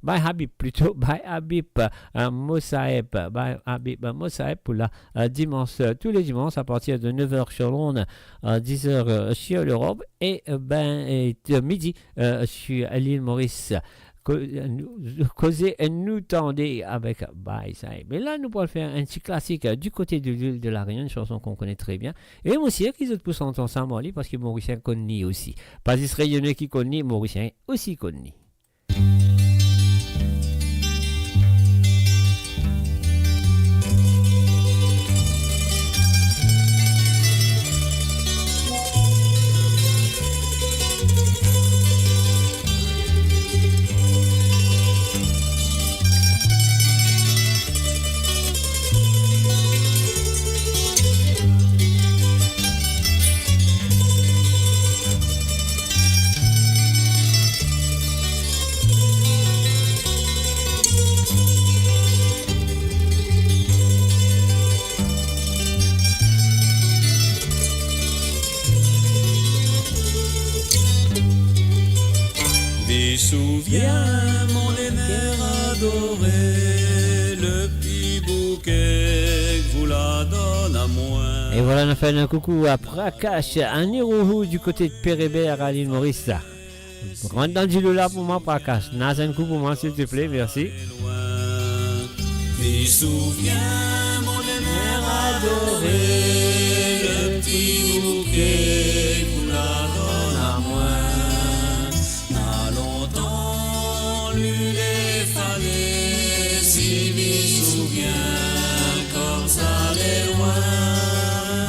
S1: Habib plutôt by Habib Mosaeb by Habib Mosaeb pour la dimanche tous les dimanches à partir de 9h sur Londres 10h sur l'Europe et midi sur l'île Maurice. Causer et nous tendez avec Baïsaï. Mais là, nous pourrons faire un petit classique du côté de l'île de la Réunion, une chanson qu'on connaît très bien. Et aussi, qu'ils autres poussent ensemble parce que Mauricien connaît aussi. Pas Israélien qui connaît, Mauricien aussi connaît.
S3: Souviens mon aimé adoré, le petit bouquet que vous la donne à moi.
S1: Et voilà, on a fait un coucou à Prakash, à Nirouhou du côté de Pérébert à l'île Maurice. Rentre dans du Lola pour moi, Prakash. Nage un coup pour moi, s'il te plaît, merci.
S3: Mais souviens mon aimé adoré, le petit bouquet que vous la donne à moi.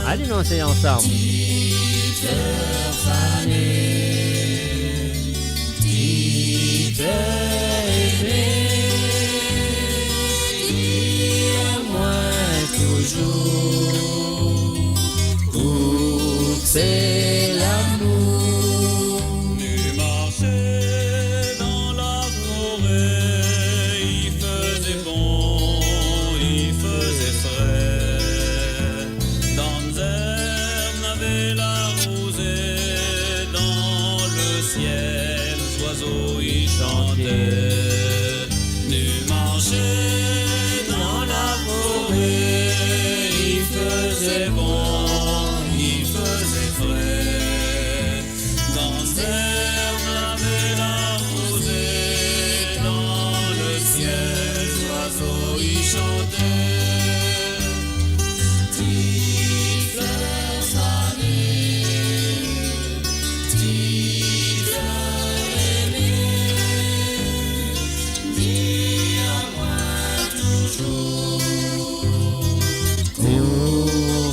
S1: Allez, nous essayer ensemble.
S3: C'est l'amour. Nu marchait dans la forêt, il faisait bon, il faisait frais. Dans les herbes n'avait la rosée, dans le ciel, les oiseaux y chantaient. Nu marchait dans la forêt, il faisait bon.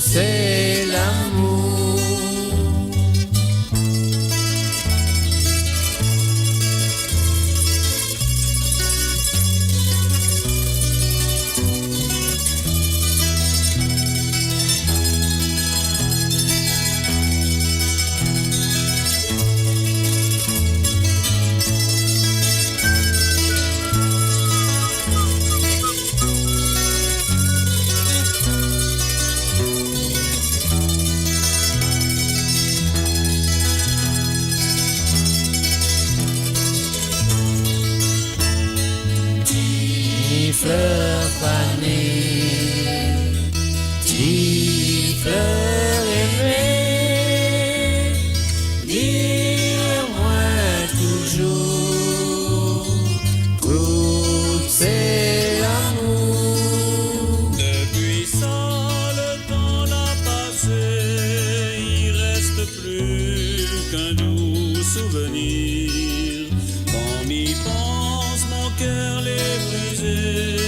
S1: C'est l'amour. Fleurs fanées, dix fleurs aimées, dis-moi toujours, écoute, c'est l'amour.
S3: Depuis ça, le temps l'a passé, il reste plus qu'un doux souvenir. Quand m'y pense, mon cœur l'est brisé.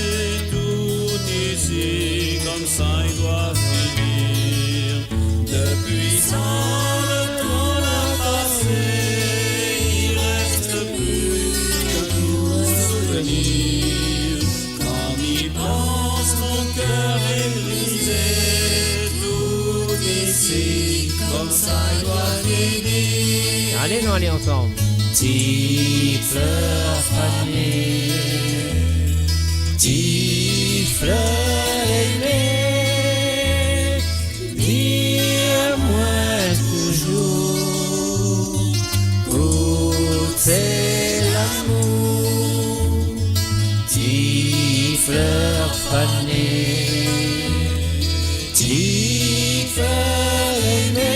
S3: Comme ça il doit finir. Depuis ça le temps a passé, il reste plus qu'un doux souvenir. Quand m'y pense, mon cœur est brisé. Tout ici, comme ça il doit finir.
S1: Allez, nous allons ensemble.
S3: Dix fleurs fanées, dix fleurs aimées, dis-moi toujours, écoute, c'est l'amour. Dix fleurs fanées, dix fleurs aimées.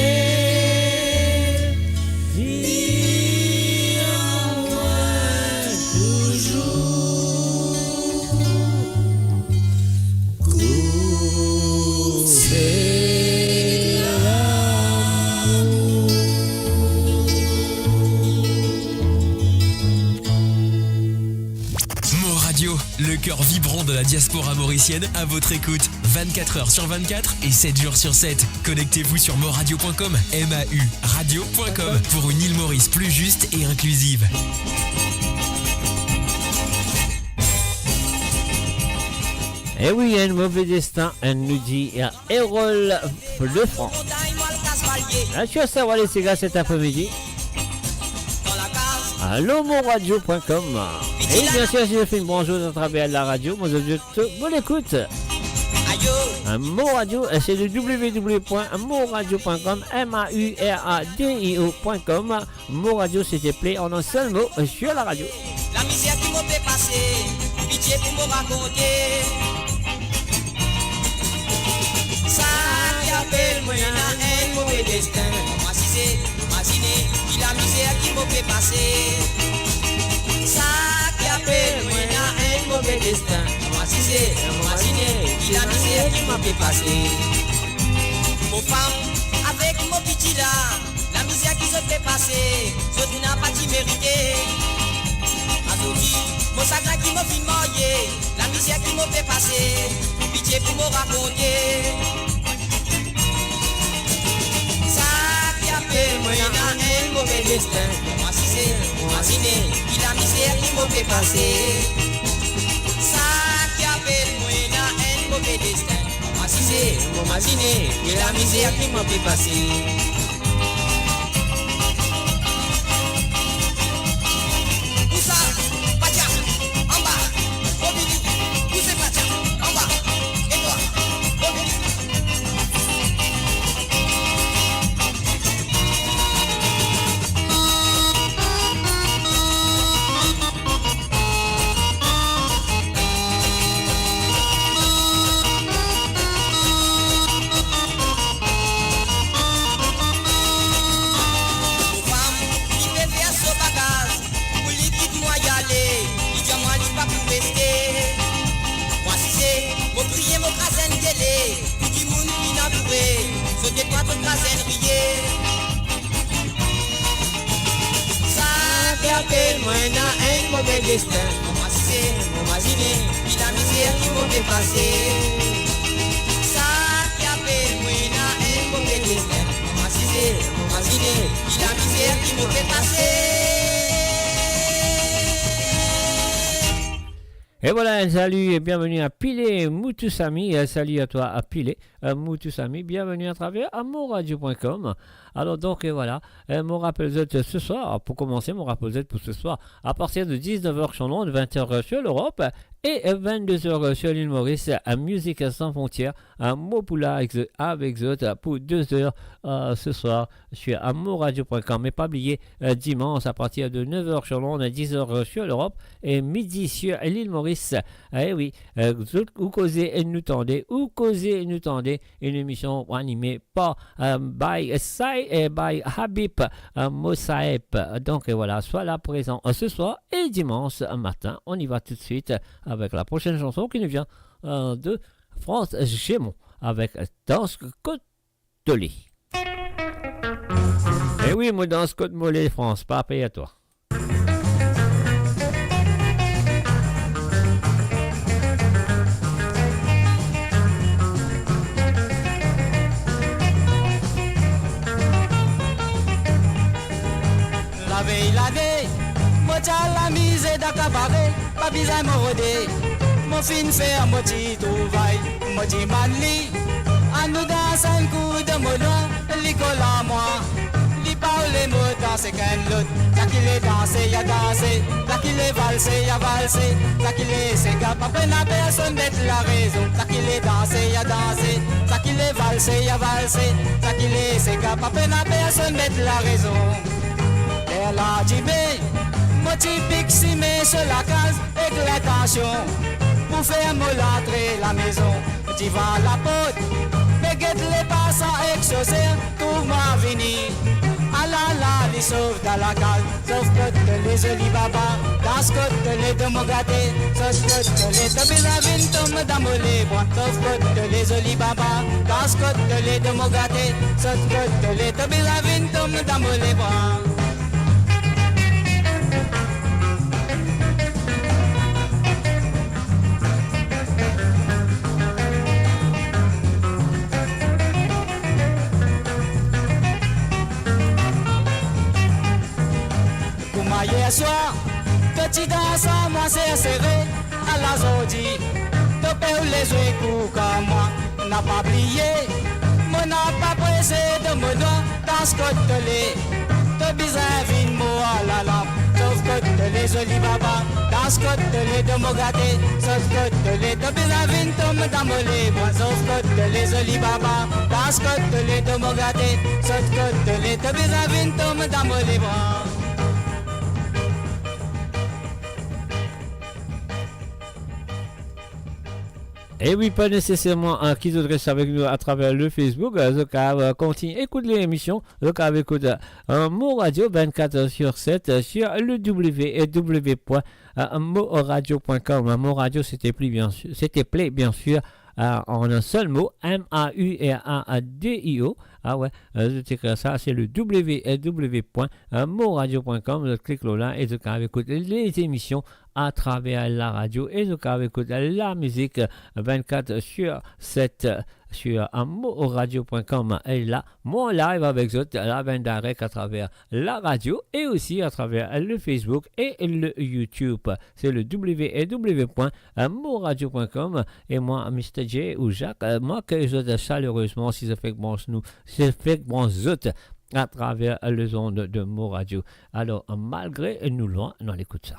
S5: Le cœur vibrant de la diaspora mauricienne à votre écoute 24 heures sur 24 et 7 jours sur 7. Connectez-vous sur moradio.com, MAU radio.com pour une île Maurice plus juste et inclusive.
S1: Et oui, il y a un mauvais destin, elle nous dit Hérole Lefranc. La chose à savoir les gars cet après-midi. Allô, monradio.com. Et bien sûr, si je fais une bonjour à travers la radio, moi je te bonne écoute. Mon radio, c'est le www.moradio.com, MAURADIO.com. Mon radio, s'il te plaît, en un seul mot, sur la radio.
S2: La misère qui m'a fait passer, pitié pour me raconter. Ça qui appelle moi un mauvais destin. Moi si c'est, imaginez, qui la misère qui m'a fait passer. Ça qui appelle moi un mauvais destin. Moi si c'est, imaginez, qui la misère qui m'a fait passer. Mon femme, avec mon petit là, la misère qui se fait passer, je n'ai pas mérité. Mon sacre qui m'a fait marier, la misère qui m'a fait passer, pitié pour me raconter. destin. Moi si c'est, imaginez, qui la misère qui m'a fait passer. Ça qui appelle moi dans un mauvais destin. Moi si c'est, imaginez, qui la misère qui m'a fait passer. Appelle-moi dans un mauvais destin. Moi c'est, imaginez, qui la misère qui m'a fait passer. Ça qui appelle-moi dans un mauvais destin. Moi c'est, imaginez, qui la misère qui m'a fait passer.
S1: Et voilà, salut et bienvenue à Pilé Moutoussami. Salut à toi à Pilé Moutoussami. Bienvenue à travers amourradio.com. Alors donc voilà, mon rappel Z ce soir, pour commencer mon rappel Z pour ce soir, à partir de 19h sur Londres, 20h sur l'Europe et 22h sur l'île Maurice, à Musique sans frontières, à Mopula avec Z pour 2h ce soir sur amourradio.com. Mais pas oublier dimanche à partir de 9h sur Londres, 10h sur l'Europe et midi sur l'île Maurice. Eh oui, ou causez et nous tendez, une émission animée par by Sai et by Habib Mosaeb. Donc voilà, sois là présent ce soir et dimanche matin. On y va tout de suite avec la prochaine chanson qui nous vient de France Gémont avec Danse Côte-Mollet. Et oui, moi Danse Côte-Mollet France, pas payé à toi.
S6: La veille, moi la mise d'accaparer, pas besoin de me roder. Mon fin faire, moi t'y trouvaille, moi t'y manli. À nous danser un coup de mono, l'école à moi. Li parle mots danser qu'un l'autre. Ça qu'il est dansé, y'a dansé. Ça qu'il est valsé, y'a valsé. Ça qu'il est séga, pas peine à personne d'être la raison. Ça qu'il est dansé, y'a dansé. Ça qu'il est valsé, y'a valsé. Ça qu'il est séga, pas peine à personne d'être la raison. Elle a dit, moi typique si mais sur la case, éclatation, pour faire molâtrer la maison. Tu vas à la porte, mais guette les passants exaucés, trouve-moi venir. Ah là là, les sauve dans la case, sauf que les olibaba, dans ce côté les deux mogatés, sauf que les deux bilavines tombent dans mon libre, sauf que les olibaba, dans ce côté les deux mogatés, sauf que les deux bilavines tombent dans mon libre. Hier soir, petit dansant, moi c'est serré à la zodi. Topé les yeux coups comme moi, n'a pas plié. Moi n'a pas pressé de me doigt dans ce côté. Te bizarre vine moi à la lampe. Sauf que les olibaba, dans ce côté de mon gâté. Sauf que les te bizarre vine tombe dans mon libre. Sauf que les olibaba, dans ce côté de mon gâté. Sauf que les te bizarre vine tombe dans mon libre.
S1: Et oui, pas nécessairement qui s'adresse avec nous à travers le Facebook. Donc, continue, écoute l'émission. Donc, écoute Mo Radio 24/7 sur le www.moradio.com. Mo Radio, c'était play bien sûr. En un seul mot, M-A-U-R-A-D-I-O. Ah ouais, ça, c'est le www.moradio.com. Je clique là et je écoute les émissions à travers la radio et je écoute la musique 24/7 sur amoradio.com. Et là, moi live avec vous, la bande d'arrêt à travers la radio et aussi à travers le Facebook et le YouTube. C'est le www.amoradio.com. Et moi, Mr. J ou Jacques, moi que je vous chaleureusement si ça fait que bon nous, si ça fait que bon zut à travers les ondes de Mo Radio. Alors, malgré nous loin, on écoute ça.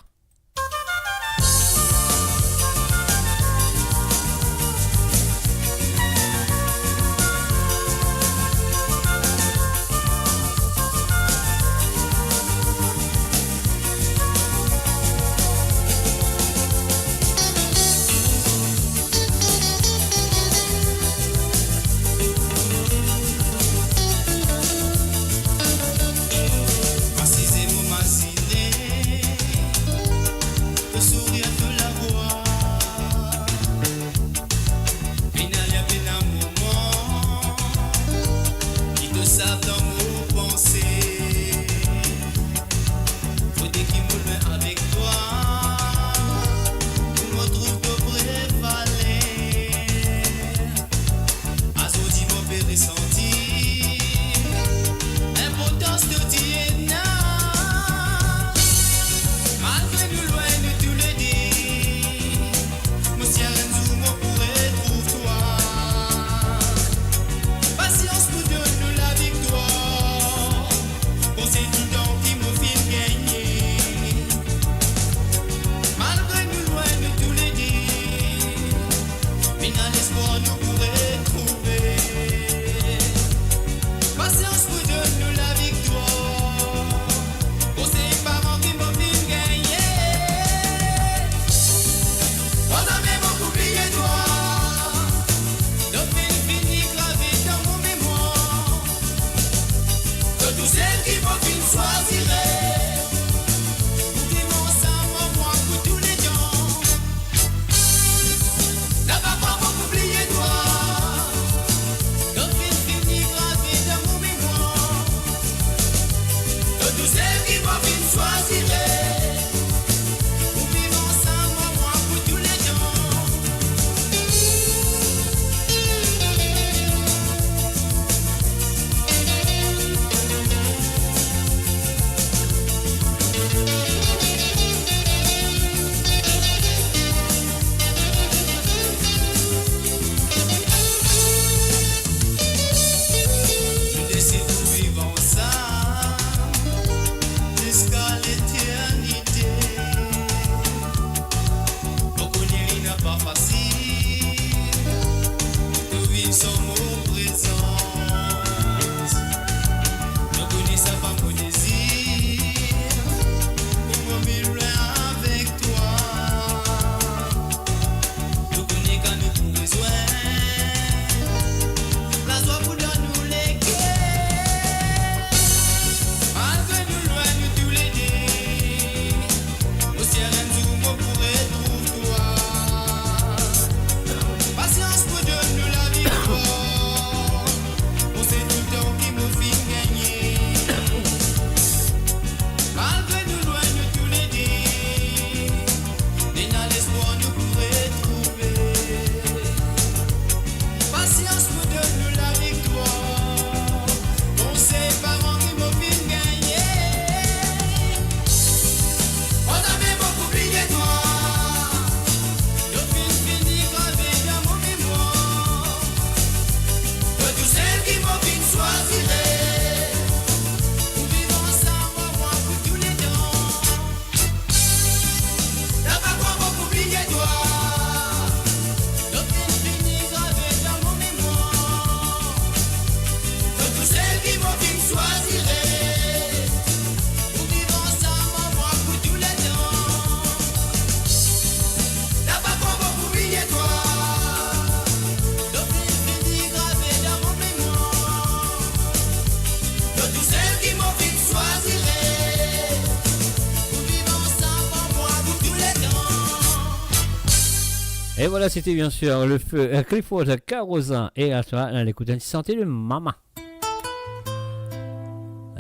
S1: Et voilà, c'était bien sûr le feu Clifford Carosin. Et à toi, on écoute un petit santé de maman.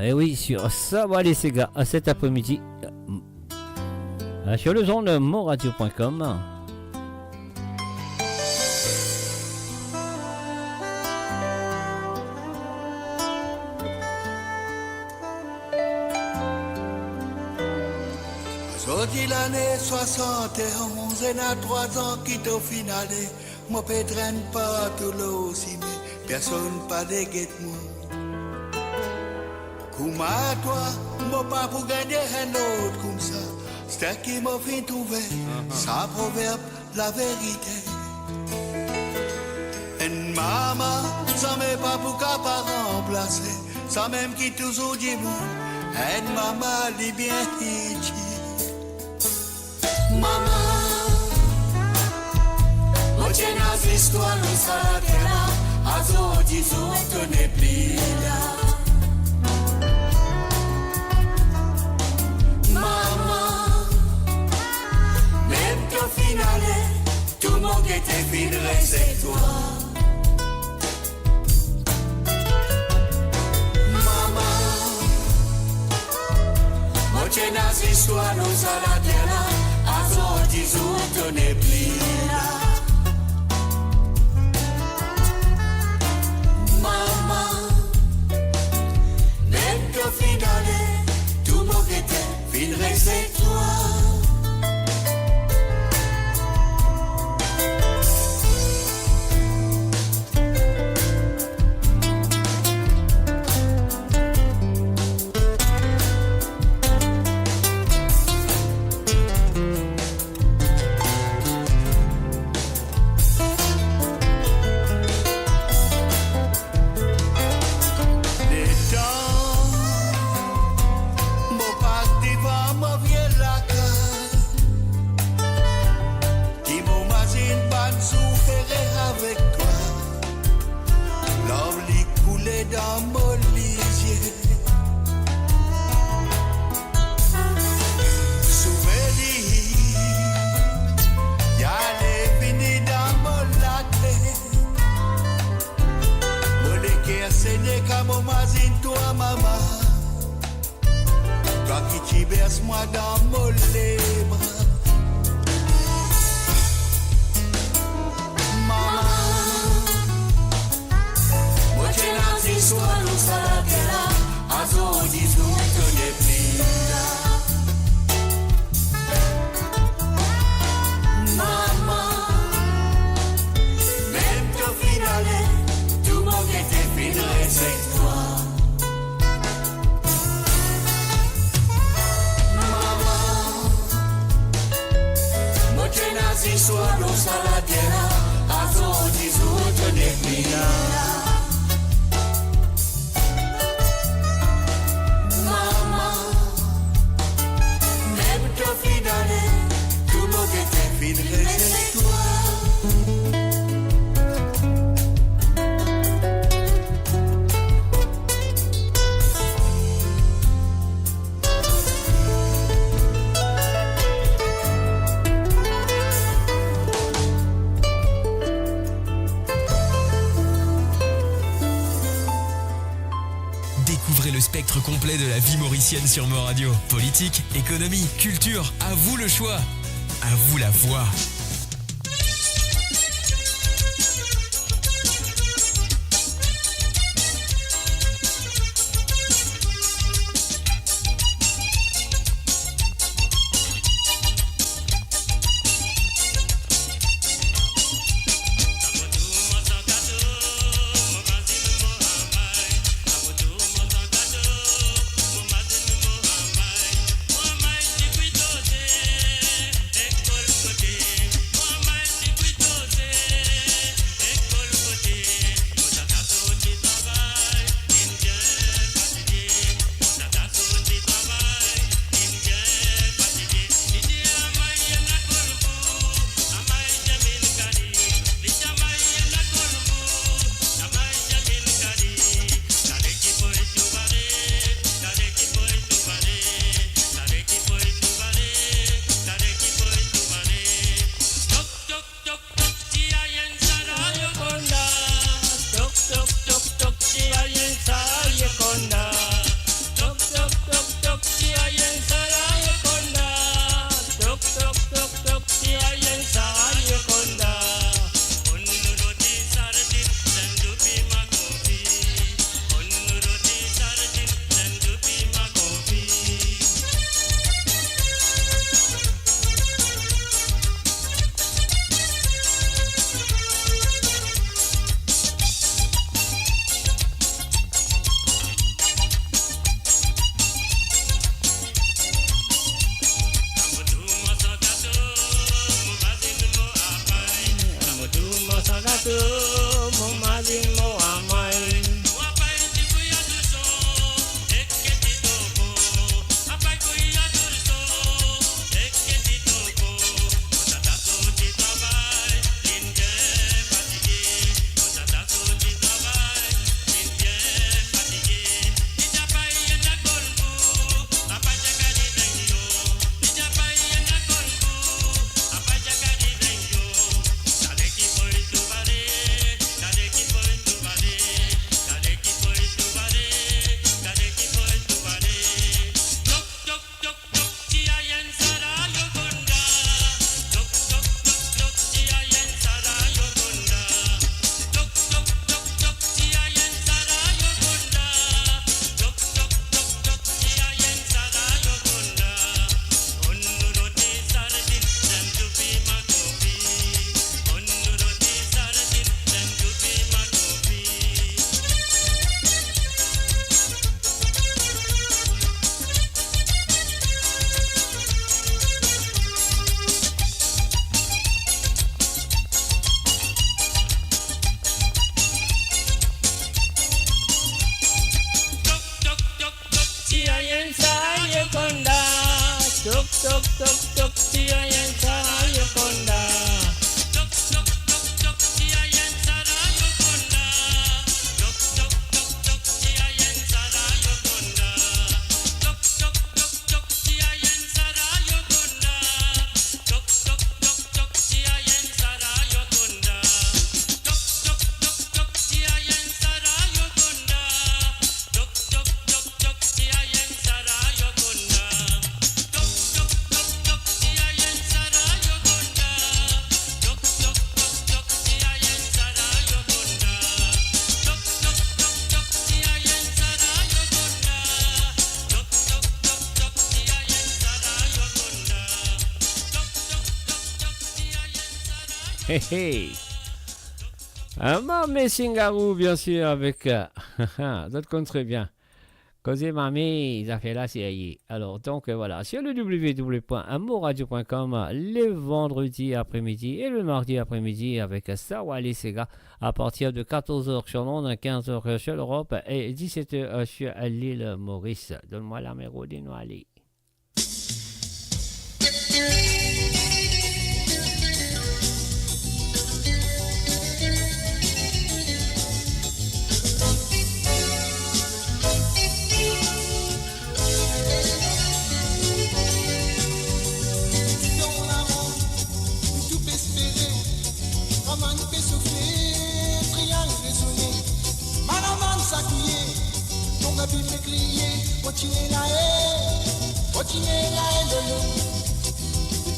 S1: Et oui, sur ça va les Sega cet après-midi. Sur le zone de monradio.com.
S6: dit l'année 71, et n'a 3 ans qui t'au finalé. Moi, pétraine pas tout l'eau aussi, mais personne pas de guette-moi. Comme à toi, moi pas pour gagner un autre comme ça. C'est qui m'a fait trouver, ça proverbe la vérité. Et maman, ça m'est pas pour qu'à pas remplacer. Ça même qui toujours dit moi, et maman dit bien ici. Maman, moi j'ai une histoire, nous ça la terre là, à zo disons, tenez plus là. Maman, même qu'au final, tout le monde était fini, c'est toi. Maman, moi j'ai une histoire, nous ça la terre là, à zo disons, tenez plus là. Maman, même qu'au final, tout le monde était fini, c'est toi. Dans mon lisier, souvenir, y'a les finis dans mon latte. Mon équerre saigne comme mon mazine, toi maman. Toi qui t'y berce moi dans mon lèvre. Histoire nous s'arrête là, à zo disons que n'est plus là. Maman, même qu'au final, tout le monde était fini, c'est toi. Maman, moi j'ai une histoire nous s'arrête là, à zo disons que n'est plus là.
S5: Découvrez le spectre complet de la vie mauricienne sur Mo Radio. Politique, économie, culture, à vous le choix. À vous la voix.
S3: École côté
S1: tu mo mazin mo amai Hey hey. Maman Singarou, bien sûr, avec d'autres comptes très bien. Causez mamie, ça fait la série. Alors, donc voilà, sur le www.amourradio.com, le vendredi après-midi et le mardi après-midi avec Sawali Sega à partir de 14h sur Londres, 15h sur l'Europe et 17h sur l'île Maurice. Donne-moi la mélodie, Noali.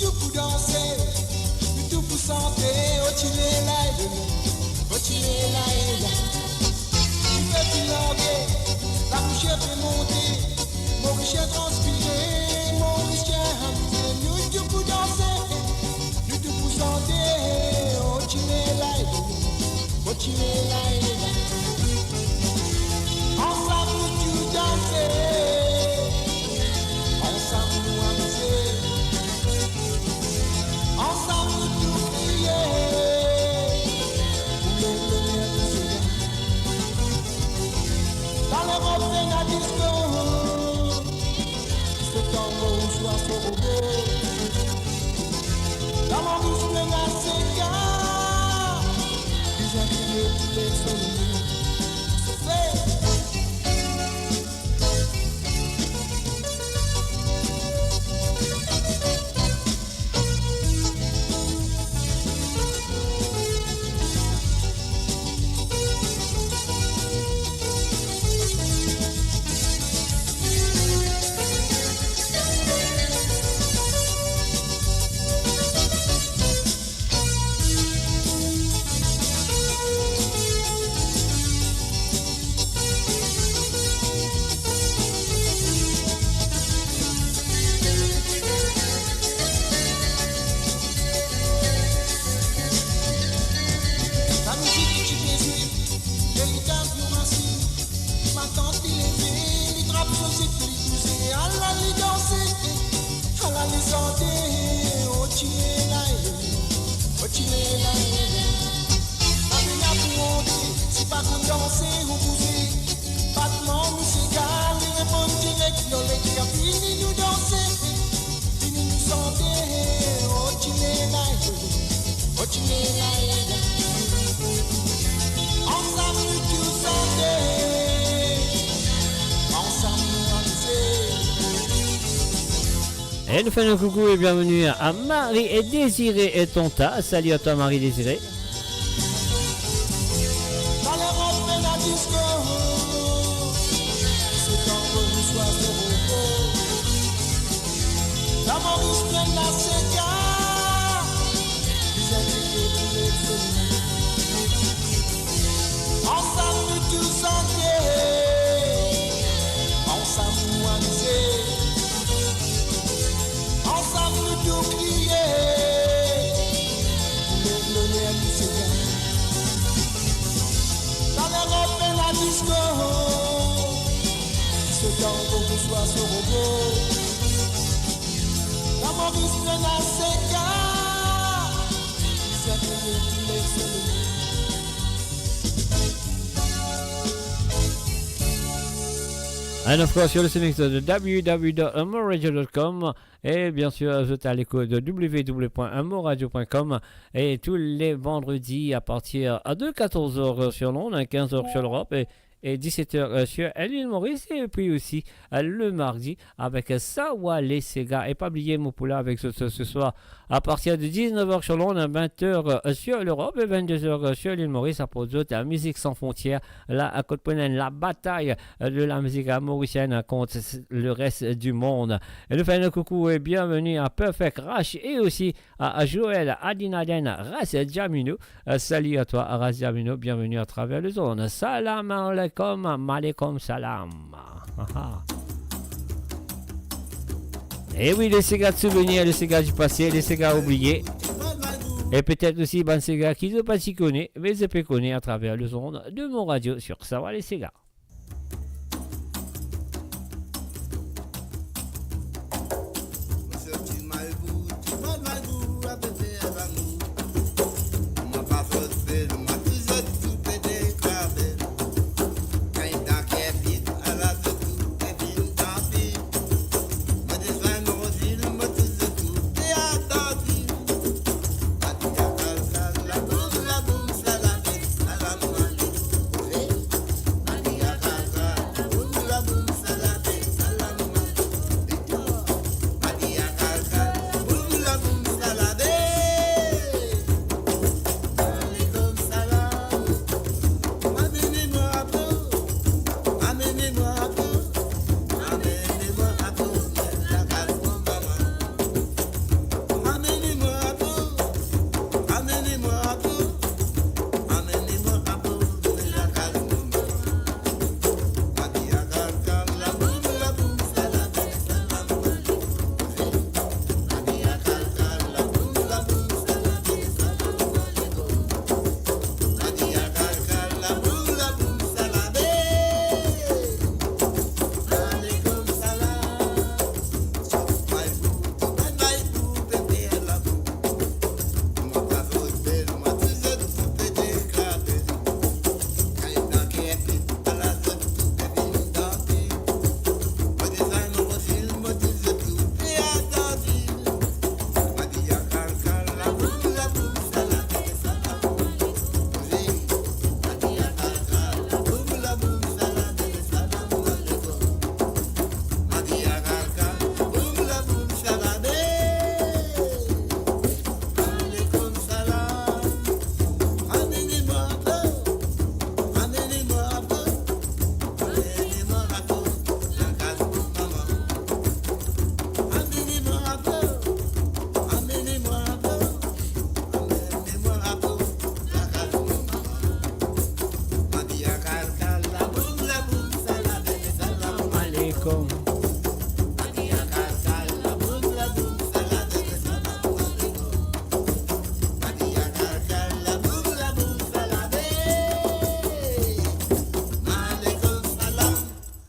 S6: Tout pour danser, tout pour chanter, oh tu es là et de nous, oh tu es là et là. Tu fais pilanguer, la couche fait monter, mon richet transpirer, mon richet amuser. Nous tout pour danser, nous tout pour chanter, oh tu es là et de nous, oh tu es là et là. Ensemble nous tout danser, ensemble nous amuser. Ensemble nous tout crier pour les lumières du soleil. Dans les refrains à disco, ce tango soit son robot. Dans mon douce à Sega, ils ont crié tous les souvenirs. C'est fait.
S7: Si pas qu'on danser ou bouger, battement nous s'égale, il répond direct, non les qui a fini nous danser, fini nous chanter, oh Chinéla, ensemble nous tous chanter, ensemble nous amuser.
S1: Et nous faisons un coucou et bienvenue à Marie et Désiré et Tonta. Salut à toi Marie Désiré.
S7: Dans les robes et la disco, c'est quand on nous soit de repos. La Maurice pleine la séca, vous inquiétez tous les feux. Ensemble nous tous chanter, ensemble nous amuser, ensemble nous tous crier, pour les lumières nous ségar. Dans l'Europe et la disco, ce temps qu'on vous soit ce robot. La Maurice pleine la séca, c'est tous les soleils.
S1: And of course, you're listening to the www.amoradio.com et bien sûr, vous êtes à l'écoute de www.amoradio.com et tous les vendredis à partir de 14h sur Londres, 15h sur l'Europe et 17h sur l'île Maurice et puis aussi le mardi avec Sawa les Sega et pas oublier Mopula avec ce soir à partir de 19h sur Londres, 20h sur l'Europe et 22h sur l'île Maurice à propos de la musique sans frontières, la côte pénale, la bataille de la musique mauricienne contre le reste du monde. Et nous faisons un coucou et bienvenue à Perfect Rash et aussi à Joël Adinaden Ras Jamino. Salut à toi Ras Jamino, bienvenue à travers le zone. Salam alaikum, malikum salam. Et oui, les Sega de souvenirs, les Sega du passé, les Sega oubliés. Et peut-être aussi les Sega qui ne pas s'y connaître, mais je peux connaître à travers le son de mon radio sur Savoir les Sega.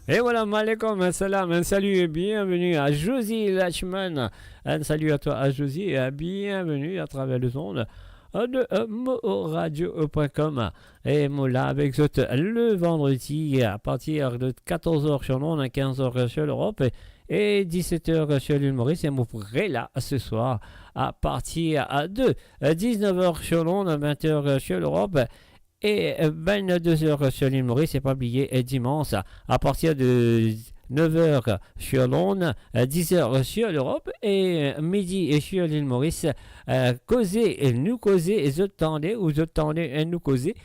S1: Et voilà, malaikum, salam, un salut et bienvenue à Josie Lachman. Un salut à toi, à Josie, et bienvenue à travers le monde de moradio.com. Et moi là avec vous le vendredi à partir de 14h sur l'onde, 15h sur l'Europe et 17h sur l'île Maurice. Et vous pourrez là ce soir à partir de 19h sur l'onde, 20h sur l'Europe et 22h sur l'île Maurice. Et pas oublier dimanche à partir de 9h sur l'onde, 10h sur l'Europe et midi sur l'île Maurice. Causer, nous causer, je tendais ou je tendais nous causer.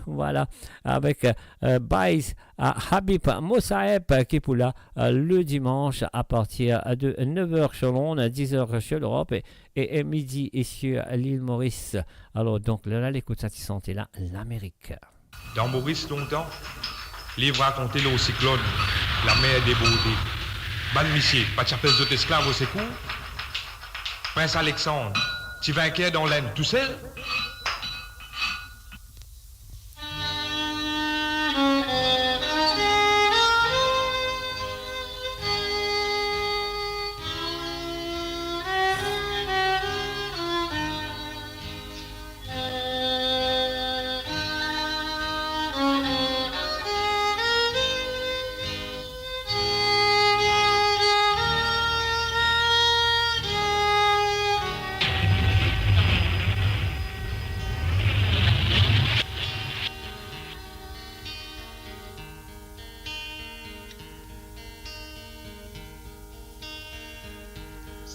S1: Voilà, avec Baïs à Habib Mosaeb qui est pour là le dimanche à partir de 9h sur l'onde, 10h sur l'Europe et midi sur l'île Maurice. Alors donc là, l'écoute satisfaisante est là, l'Amérique.
S8: Dans Maurice longtemps, livre raconté le cyclone, la mer débordée. Ban monsieur, pas de chapelle d'autres esclaves au secours. Prince Alexandre, tu vainqueur dans l'aine tout seul?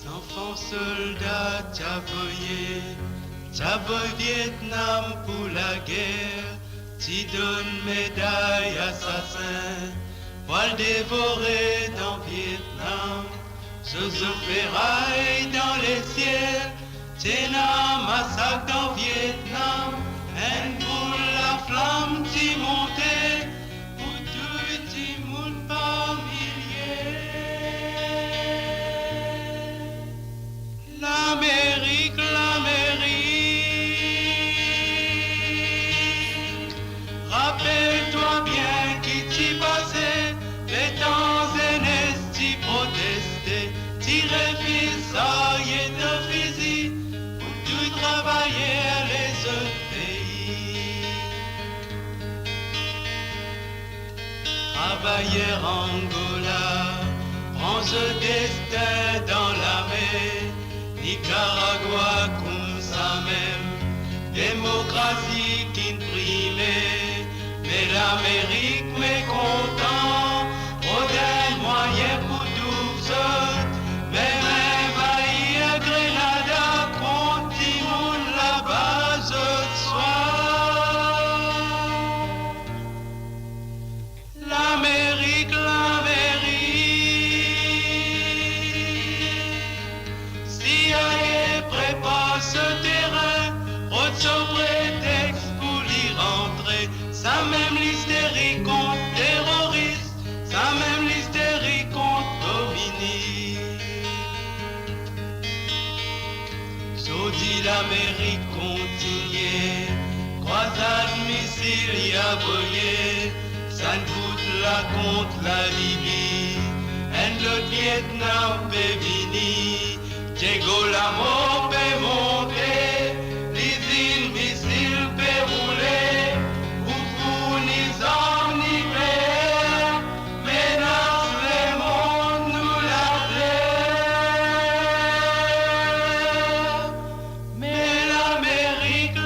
S9: Enfant soldat, t'as voyé Vietnam pour la guerre, t'y donne médaille assassin, pour le dévorer dans Vietnam, sous ferraille dans les ciels, t'es un massacre dans Vietnam, un pour la flamme t'y montait, pour tout t'y monde par milliers. L'Amérique, rappelle-toi bien qui t'y passait, les temps aînés t'y protestait, t'y réfissaillait de fusil, pour tout travailler les autres pays. Travailler Angola, prends ce destin dans la mer, Nicaragua comme ça même, démocratie qui primait, mais l'Amérique mécontent, trop d'un moyen pour tous autres, même envahir Grenada, continue la base de soir. L'Amérique, prépare ce terrain, son prétexte pour y rentrer, ça même l'hystérie contre terroristes, ça même l'hystérie contre Dominique. Saudi l'Amérique continue, croisade missile y a volé, ça ne coûte la contre la Libye, et le Vietnam peut venir. Diego la mort peut monter, l'usine missile peut rouler, ou fournir armes nucléaires, menace le monde nous la terre. Mais l'Amérique,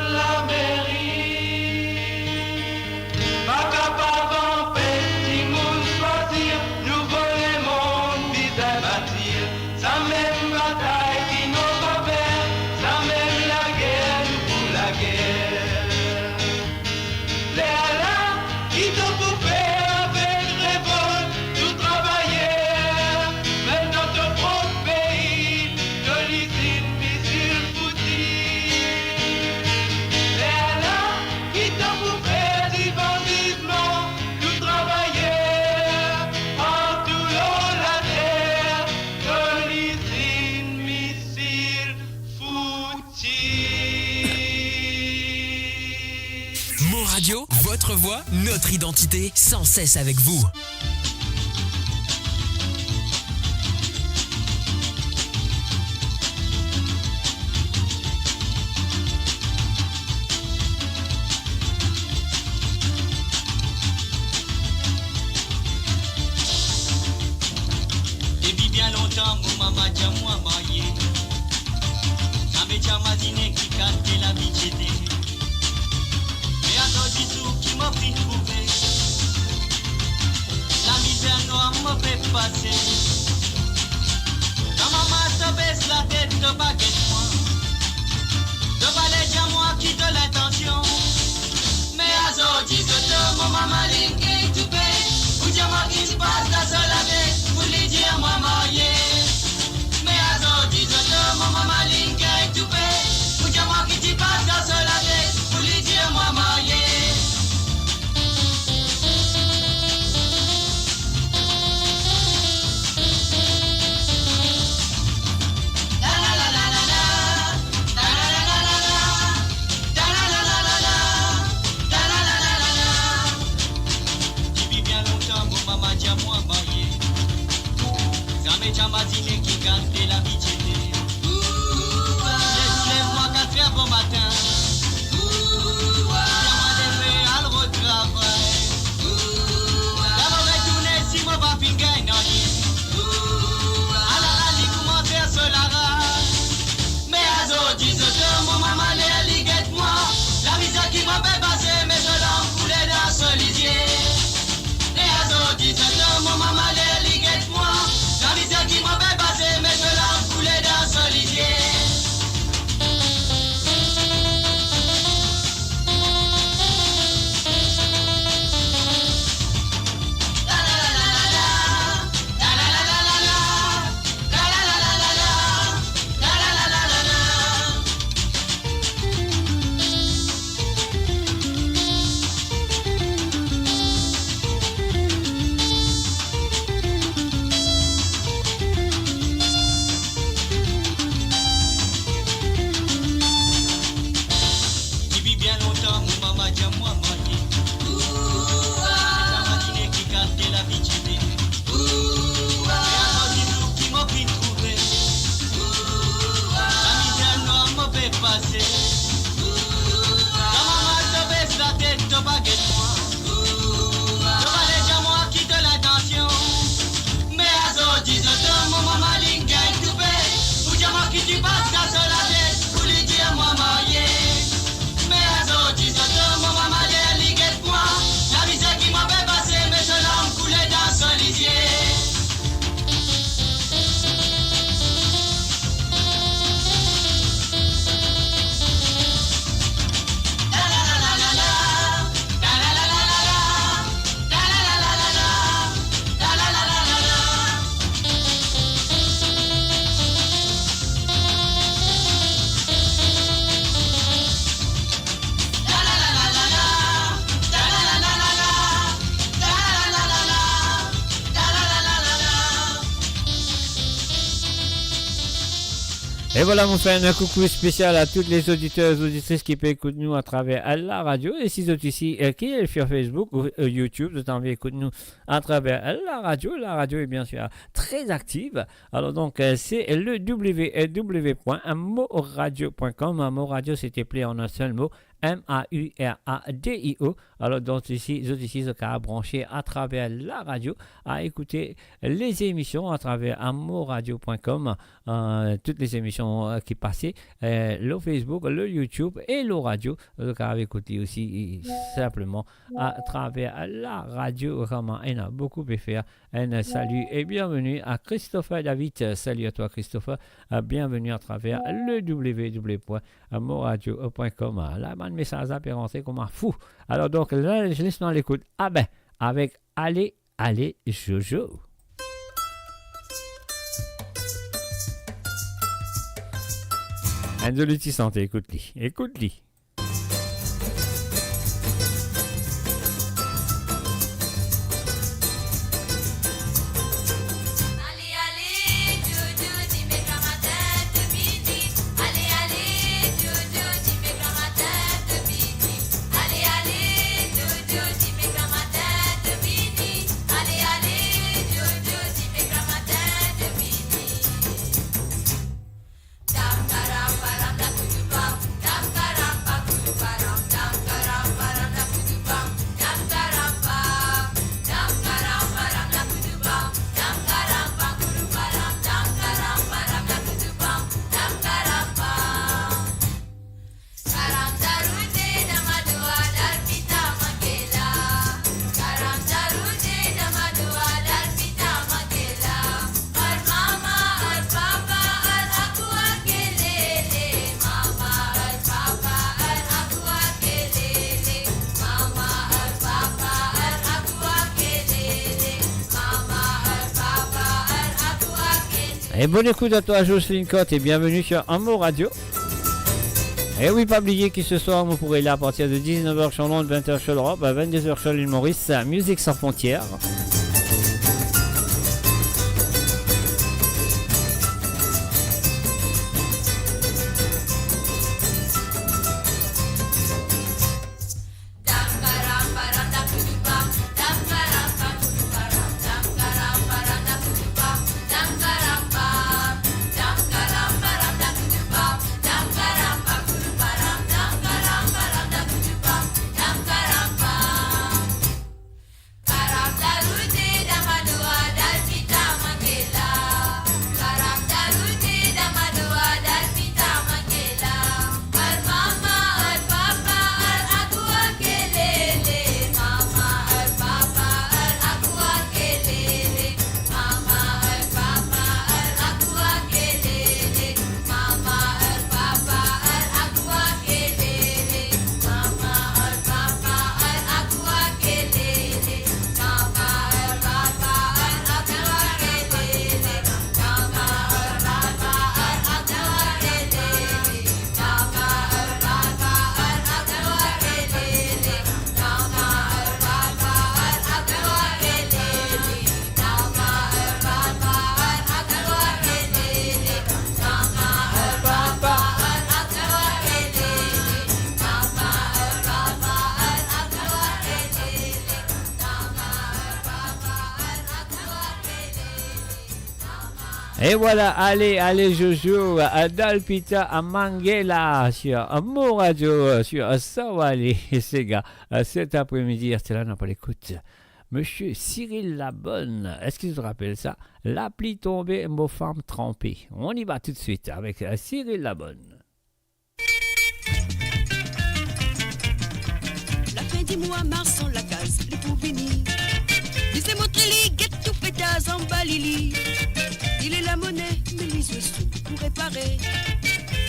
S9: pas capable en petit monde choisir, nous voler monde vite à bâtir, ça même bataille.
S5: Votre voix, notre identité, sans cesse avec vous.
S9: m'a pris trouvé. La misère noire m'a fait passer. Quand maman te baisse la tête, te baguette moi. De valet à moi qui de l'intention. Mais à zo, dis-te, mon maman lingue tout paye. Ou dis-moi qui se passe la seule année. Pour lui dire moi marié. Mais à zo, dis-te, mon maman lingue tout paye. Ou dis-moi qui se passe la seule année. Pour lui dire moi marié. Jamadine qui garde l'amitié. Lève-moi 4 heures au matin. J'aimerais à le retravail. D'abord retourner si mon papi gagne en ligne. À la rallye, comment faire cela rage. Mais à zo, dis-te, mon maman les guette-moi. La misère qui m'a fait passer, mes larmes coulaient dans ce lisier. Mais à zo, dis-te, mon maman les guette-moi. La misère qui m'a fait passer, mes larmes coulaient dans ce lisier.
S1: Et voilà, on fait un coucou spécial à toutes les auditeurs et auditrices qui peuvent écouter nous à travers la radio. Et si vous êtes ici, qui est sur Facebook ou YouTube, vous avez écouté nous à travers la radio. La radio est bien sûr très active. Alors donc, c'est le www.moradio.com. Moradio, c'est appelé en un seul mot. M-A-U-R-A-D-I-O. Alors, donc, ici, vous êtes branché à travers la radio, à écouter les émissions à travers amoradio.com, toutes les émissions qui passaient, le Facebook, le YouTube et le radio. Vous avez écouté aussi simplement à travers la radio. Vraiment, il y a beaucoup à faire. Un salut et bienvenue à Christopher David. Salut à toi, Christopher. Bienvenue à travers le www.moradio.com. Là, mon message a pu rentrer comme un fou. Alors, donc, là, je laisse dans l'écoute. Ah ben, avec Allez, allez, Jojo. Un de l'outil santé, écoute-lui. Écoute-lui.
S10: Dam karam param da tuju pam, dam karam
S1: Et bonne écoute à toi Jocelyne Cotte et bienvenue sur Amour Radio. Et oui, pas oublier que ce soir, vous pourrez là à partir de 19h sur Londres, 20h sur l'Europe, à 22h sur l'île Maurice, Musique sans frontières. Et voilà, allez Jojo, à Dalpita, à Manguela, sur Amour Radio, sur Sawali, et ces gars, cet après-midi, c'est là, on n'a pas l'écoute. Monsieur Cyril Labonne, est-ce qu'il se rappelle ça? La pluie tombée, nos femmes trempées. On y va tout de suite avec Cyril Labonne.
S10: La fin du mois, mars, on la case, les pouvini. Les émotrili, guette tout pétaz en balili. Il est la monnaie, mais les yeux sous pour réparer.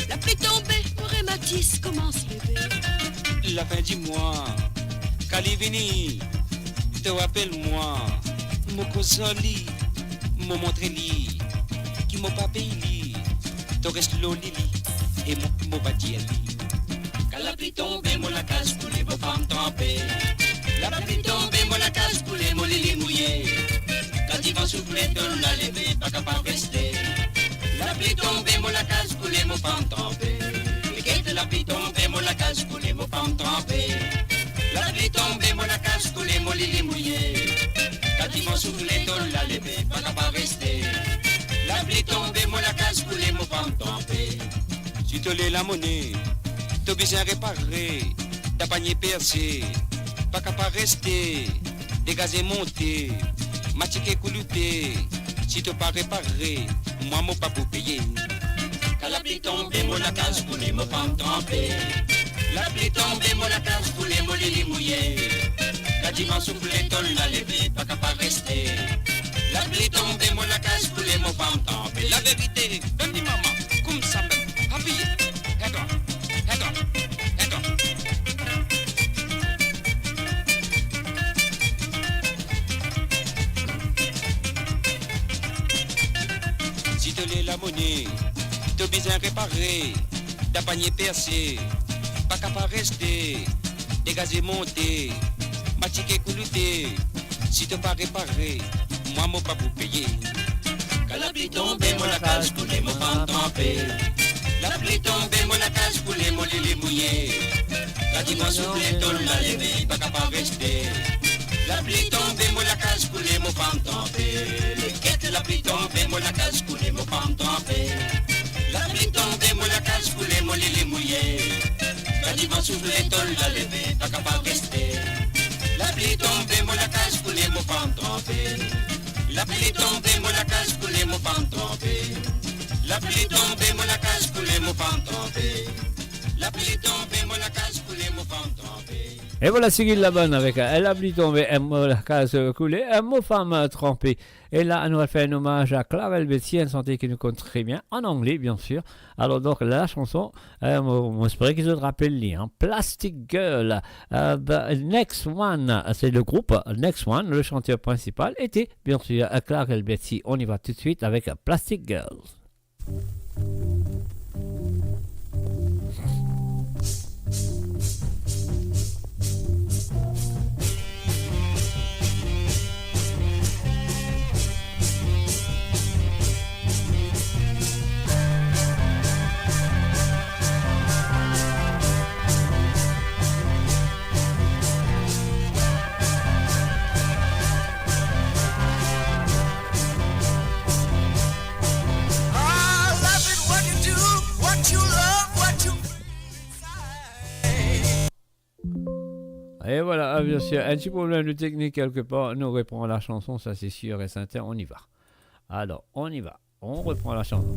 S10: La pluie tombée, mon rhumatisme commence lever.
S11: La fin du mois, Calivini, te rappelle-moi, mon consoli, mon montreli, qui m'a pas payé, te reste l'olili, et mon badieli. Quand la pluie tombe, mon la case pour les femmes trempées. La pluie tombe, mon la case pour les molili mouillés. Quand il va souffler, donne la lever, pas capable de rester. La pluie tombe, mon la case pour les femmes trempées. Et la pluie tombe, mon la case pour les femmes trempées. La pluie tombe, mon la case pour les molili mouillés. Quand ils vont souffler, donne la lever, pas capable de rester. La pluie tombe, mon la case pour les femmes trempées. Si tu l'es la monnaie, t'as besoin réparer, t'as panier percé, pas capable de rester, dégazer monter, matiquer coulouter, si t'as pas réparé, moi mon pas pour payer. Quand la pluie tombe, moi la case pour les femmes trempées. La pluie tombe, moi la case pour les molili mouillés. Quand ils vont souffler, t'as la lever, pas capable de rester. La pluie tombe, moi la case pour les femmes trempées. La vérité, donne-moi maman, comme ça même, habillé. Si tu l'es la monnaie, t'as besoin réparer, t'as panier percé, pas capable de rester, dégazer monter, matiquer coulouter, si t'as pas réparé, moi mon pas pour payer. Quand la pluie tombe, moi la case pour les femmes trempées. La pluie tombe, moi la case pour les molili mouillés. Quand ils vont souffler, donne la lever, pas capable de rester. La pluie tombe, moi la case pour les femmes trempées. La pluie tombe, moi la case pour les femmes trempées. La pluie tombe, moi la case pour les molili mouillés. Quand ils vont souffler, donne la lever, pas capable de rester. La pluie tombe, moi la case pour les femmes trempées. La pluie tombe, moi la case pour les femmes trempées. La pluie tombe, moi la case pour les femmes trempées. La pluie tombe, moi la case pour les femmes trempées.
S1: Et voilà Sigil Laban avec Elle a pli tombé, un mot la case coulée, un mot femme trempée. Et là, on va faire un hommage à Clarel Betty, une santé qui nous compte très bien, en anglais bien sûr. Alors donc la chanson, on espère qu'ils se rappellent les, hein. Plastic Girl, Next One, c'est le groupe Next One, le chanteur principal était bien sûr Clarel Betty. On y va tout de suite avec Plastic Girls. Et voilà, bien sûr, un petit problème de technique quelque part, nous reprend la chanson, ça c'est sûr et certain, on y va. Alors, on y va, on reprend la chanson.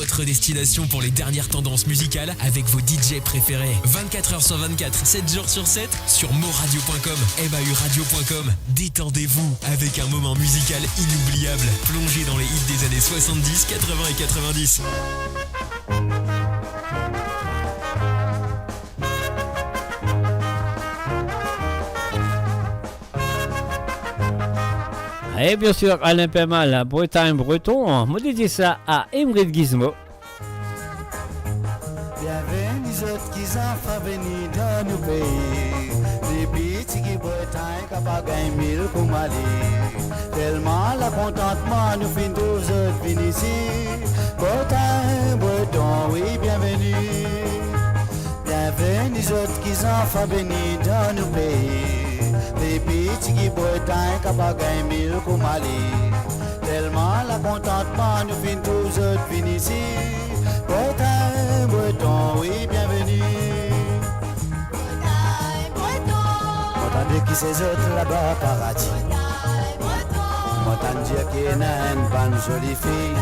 S5: votre destination pour les dernières tendances musicales avec vos DJ préférés. 24h sur 24, 7 jours sur 7 sur moradio.com, mauradio.com. Détendez-vous avec un moment musical inoubliable. Plongez dans les hits des années 70, 80 et 90.
S1: Et bien sûr, Alain Pemal, Bretagne breton, on dit ça à Ingrid Gizmo.
S6: Bienvenue les autres qui sont venus dans nos pays. Les petits qui Bretagne qui pas gagné mille pour m'aller. Tellement la contentement nous fait tous autres venir ici. Bretagne, breton, oui, bienvenue. Bienvenue les autres qui sont venus dans nos pays. Les petits qui Bretagne qui pas gagné mille pour m'aller. Tellement la contentement nous fait tous autres venir ici. Bretagne, breton, oui, bienvenue. Bretagne, breton. M'entendez qui ces autres là-bas, paradis. M'entendez qu'il y a une bonne jolie fille.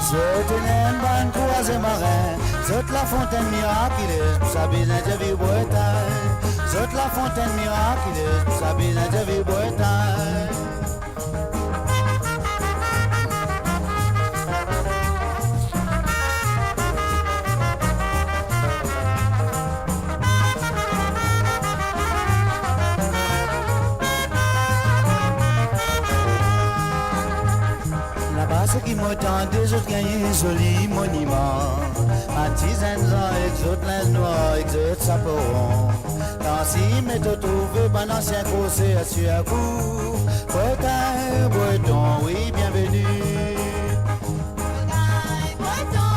S6: C'est une bonne troisième marin. C'est la fontaine miraculeuse, pour sa business de vie Bretagne. C'est la fontaine miraculeuse, pour sa business de vie Bretagne. Ceux qui m'entendent, des autres gagnent un joli monument. Artisans, exotes, linge noir, exotes, saperon. Dans si mais te trouver, un ancien conseil à sur un coup. Bretagne, breton, oui, bienvenue. Bretagne, breton.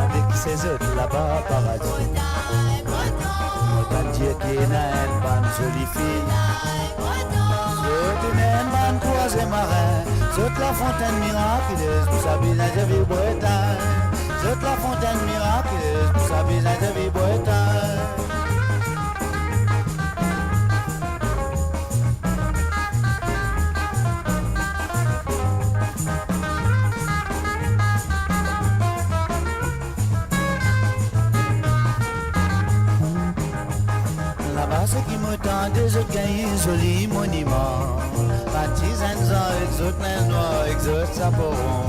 S6: Avec ces autres là-bas, paradis. Bretagne, breton. M'entendent dire qu'il y a une bonne jolie fille. Bretagne, breton. C'est une bonne troisième marin. C'est la fontaine miraculeuse, pour sa business de vie Bretagne. C'est la fontaine miraculeuse, pour sa business de vie Bretagne. Là-bas, ceux qui m'entendent, des autres gagnent un joli monument. Artisans, exotes, linge noir, exotes, saperon.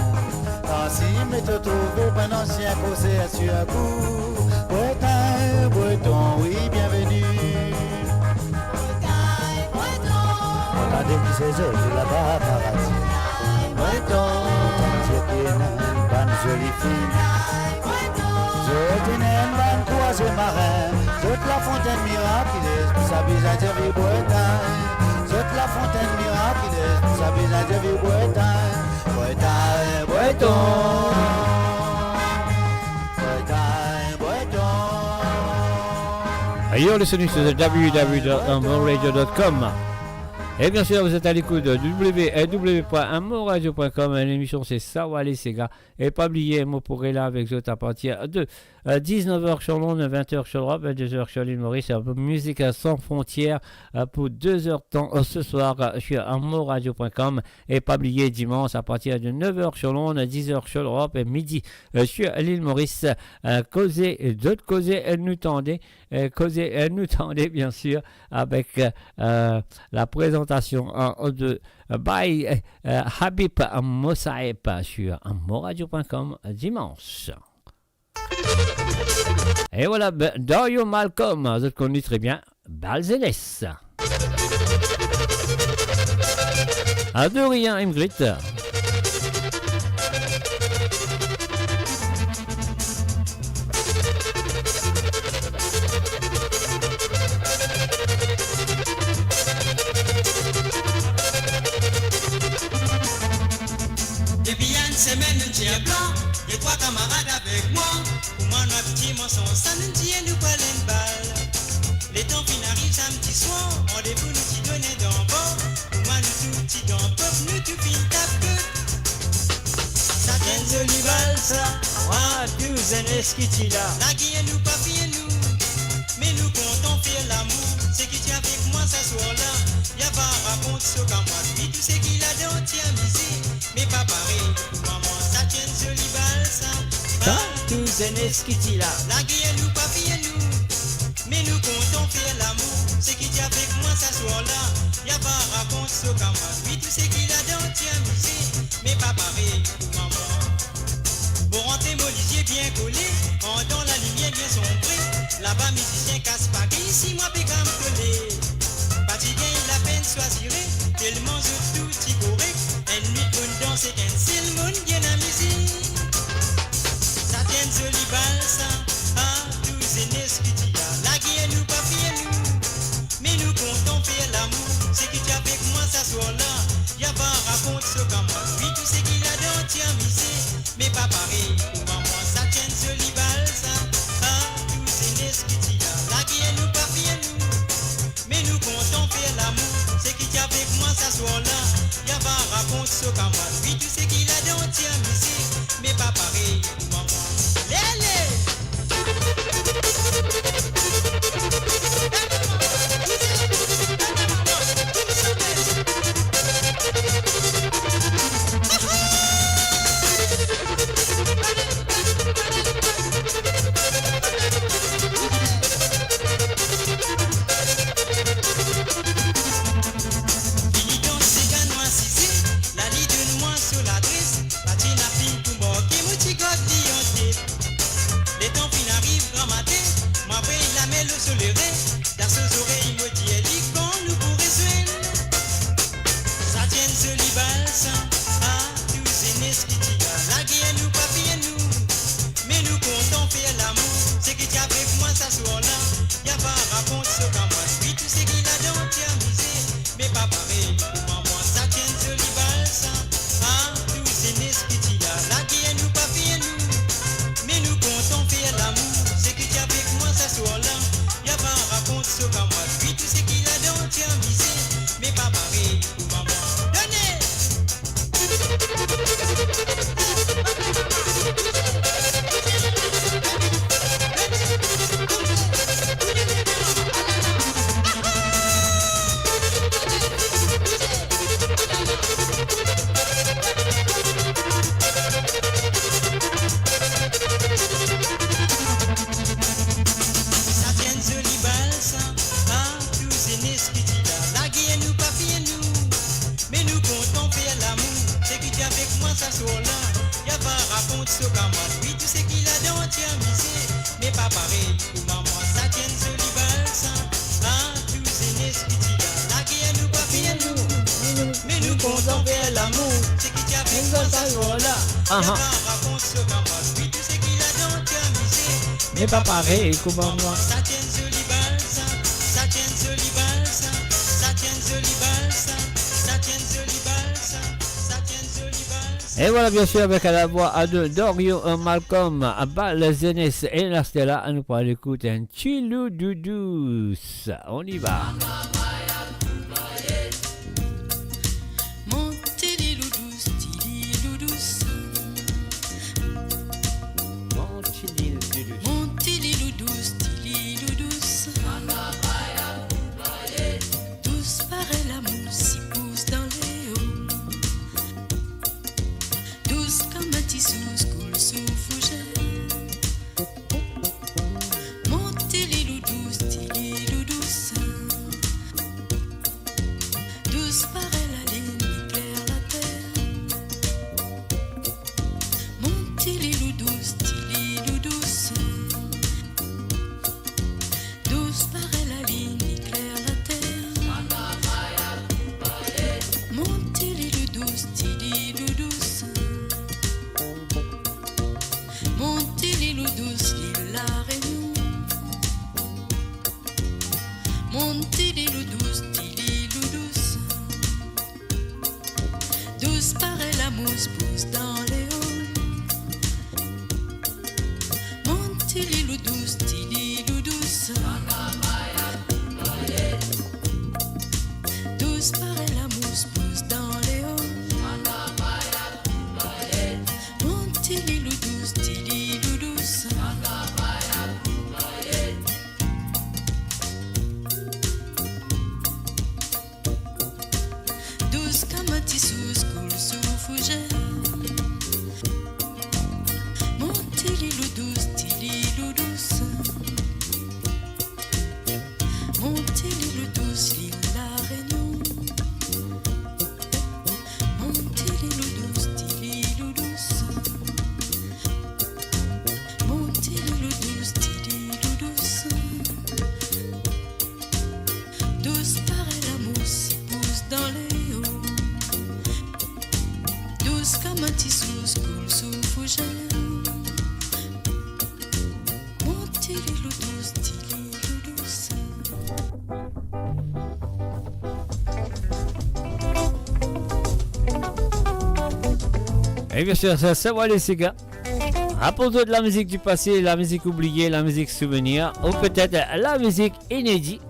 S6: Ainsi, mais te trouver un ancien conseil à sur un coup. Bretagne, breton, oui, bienvenue. Bretagne, breton. Entendez qui ces autres là-bas, paradis. Breton, entendez qu'il y a une bonne jolie fille. C'est une bonne troisième marin. C'est la fontaine miraculeuse, pour sa business de vie Bretagne. C'est la fontaine miraculeuse, pour sa business de vie Bretagne. Bretagne, breton. Bretagne, breton.
S1: You're listening to the www.moradio.com. Et bien sûr, vous êtes à l'écoute de www.moradio.com. L'émission, c'est Sawale Sega. Et pas oublier, moi pourrai là avec vous à partir de 19h sur Londres, 20h sur l'Europe, 22h sur l'île Maurice. C'est un peu musique sans frontières pour 2 heures de temps ce soir sur moradio.com. Et pas oublier, dimanche à partir de 9h sur Londres, 10h sur l'Europe et midi sur l'île Maurice. Causer, d'autres causer, nous tendez. Causer, nous tendez bien sûr avec la présentation de by Habib Mosaeb sur moradio.com dimanche. Et voilà, Dario Malcolm, vous connaissez très bien, Balzeles. À de rien, Ingrid.
S2: Semaine nous tient blanc, et 3 camarades avec moi. Pour moi, notre petit mensonge, ça nous tient nous pas une balle. Les temps finissent samedi soir, rendez-vous nous t'y donnait dans bord. Pour moi, nous tout t'y dans pop, nous tout fin tape. Ça tient joli balle, ça. Ah, douzaine esquiti là. La guille nous pas fier nous, mais nous comptons faire l'amour. C'est qui tient avec moi ça soir là. Y'a pas raconte ce qu'à moi, puis tout ce qu'il a dans tient misé. Mais pas pareil, maman, ça tient joli balle, ça.
S1: ça?
S2: Tout jeunesse qui t'y là. La guerre nous, papier nous. Mais nous comptons faire l'amour. C'est qui t'y avec moi ce soir-là. Y'a pas raconte ce camarade. Oui, tout ce qu'il a dans t'y amusé. Mais pas pareil pour maman. Pour rentrer mon lisier bien collé. En dans la lumière bien sombrée. Là-bas, musicien casse-paquet. Ici, moi, pécam collé. Fatigué, la peine choisirait. Tellement je tout y correct. Une nuit, une danse et un seul monde bien amusé. Ça tient joli balsa. Ah, tous les nesquiti. La guerre nous, papier nous. Mais nous comptons faire l'amour. C'est qui t'y avec moi ce soir-là. Y'a pas raconte ce camarade. Oui, tout ce qu'il a dans t'y amusé. Mais pas pareil pour maman. Ça tient joli balsa. Ah, tous les nesquiti. La guerre nous, papier nous. Mais nous comptons faire l'amour. C'est qui t'y avec moi ce soir-là. Y'a pas raconte ce camarade. Oui, tout ce qu'il a dans t'y amusé. Mais pas pareil pour maman. Lélé!
S1: Mais pas pareil, comment moi.
S2: Ça tient joli balsa, ça tient joli balsa, ça tient joli balsa, ça tient joli balsa, ça tient joli balsa.
S1: Et voilà, bien sûr, avec la voix de Dorian Malcolm, à Bal Zenes et la Stella, nous pourrons écouter un Chilou Doudous. On y va.
S4: Douce comme un tissu, coule sous fougère.
S1: Et bien sûr, ça va les gars. Apporte de la musique du passé, la musique oubliée, la musique souvenir, ou peut-être la musique inédite.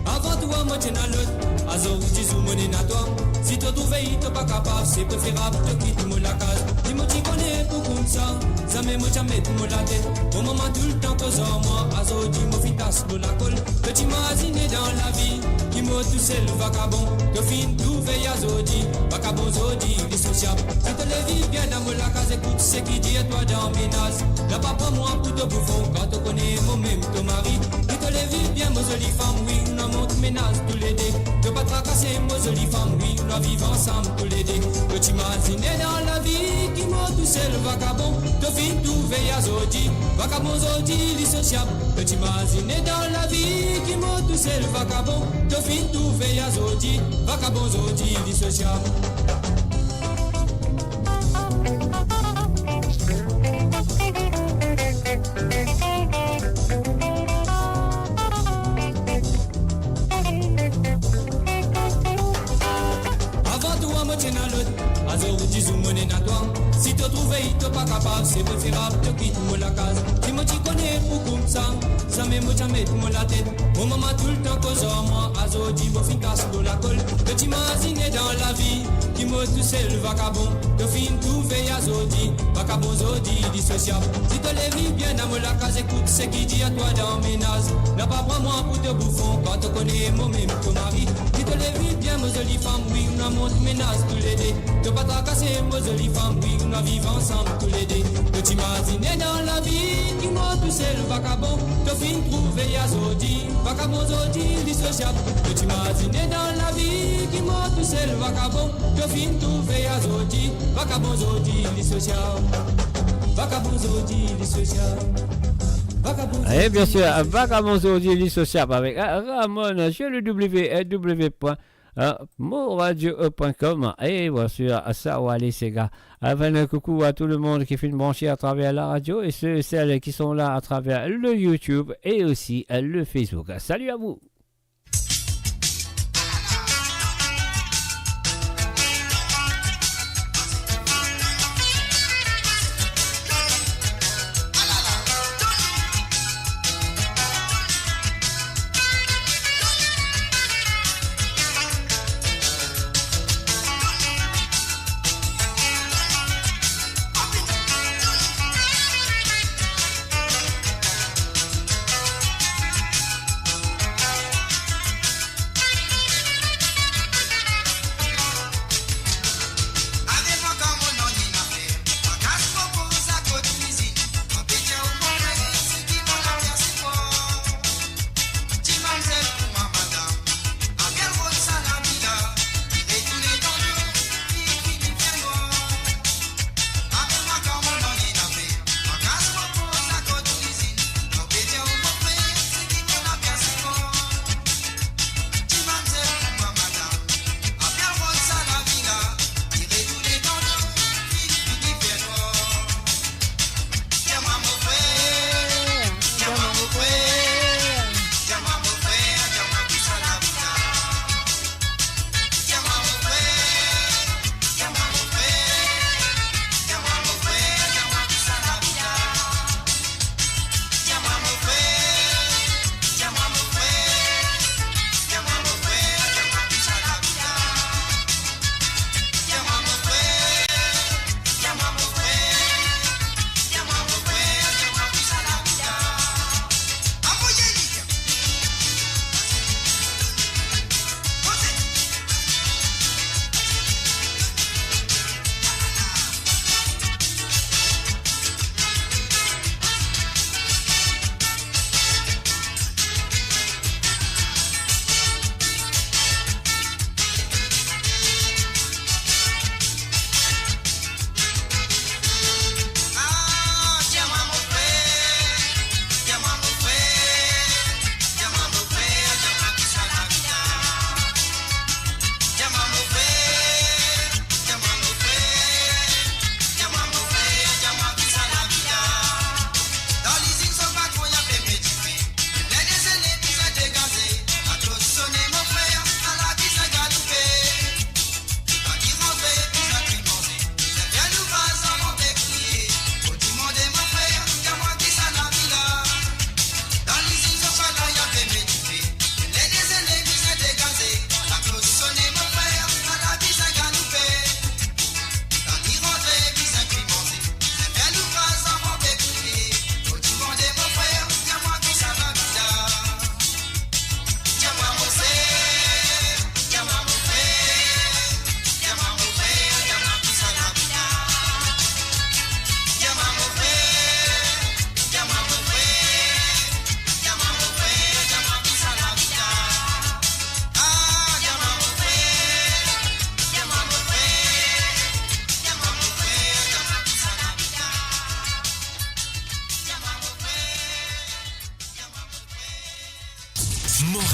S3: Avant toi, moi t'es dans l'autre. Azor, dis ou monnaie na toi. Si te trouves, t'es pas capable, c'est préférable de quitter mon la case. Dis-moi, tu connais pour comme ça. Ça me moche à mettre mon la tête. Au moment tout le temps que ça, moi, Azor, dis-moi, fitas pour la colle. Que tu m'imagines dans la vie. Dis-moi, tout seul, vagabond. Que fin, tout veille Azor, dis. Vagabond, Zodi, dissociable. Si te le vis bien dans mon la case, écoute ce qui dit à toi dans mes nazes. N'a pas pour moi pour te bouffon. Quand tu connais moi-même, ton mari. Si te le vis bien, ma jolie femme, oui, on monte ménage tous les deux. De pas tracasser, ma jolie femme, oui, on vivre ensemble tous les deux. Que tu m'imagines dans la vie, qui m'a tout seul vagabond. Te fin tout veille à Zodi, vagabond Zodi, dissociable. Que tu m'imagines dans la vie, qui m'a tout seul vagabond. Te fin tout veille à Zodi, vagabond Zodi, dissociable. Si te trouves, t'es pas capable, c'est préférable de quitter moi la case. Si moi tu connais pour comme ça me moche à mettre moi la tête. Au moment tout le temps que j'en moi, Azo dit, moi fin casse pour la colle. Que tu m'imagines dans la vie, qui me tout seul vagabond. Que fin tout veille Azo dit, vagabond Zodi, dissociable. Si te les vis bien dans moi la case, écoute ce qui dit à toi dans mes nazes. N'a pas prendre moi pour te bouffon, quand tu connais moi-même ton mari. Si te les vis bien, ma jolie femme, oui, on monte mes nazes tous les deux. De pas tracasser, ma jolie femme, oui, on vivre ensemble tous les deux. Que tu m'imagines dans la vie, qui m'a tout seul vagabond. Te fin trouver à Zodi, vagabond Zodi, dissociable. Que tu m'imagines dans la vie, qui m'a tout seul vagabond. Te fin trouver à Zodi, vagabond Zodi, dissociable. Vagabond Zodi, dissociable.
S1: Et bien sûr, Vagabond Zodi, dissociable avec Ramon sur le www.moradio.com. Et bien sûr, ça va aller, ces gars. Un coucou à tout le monde qui filme branché à travers la radio et ceux et celles qui sont là à travers le YouTube et aussi le Facebook. Salut à vous!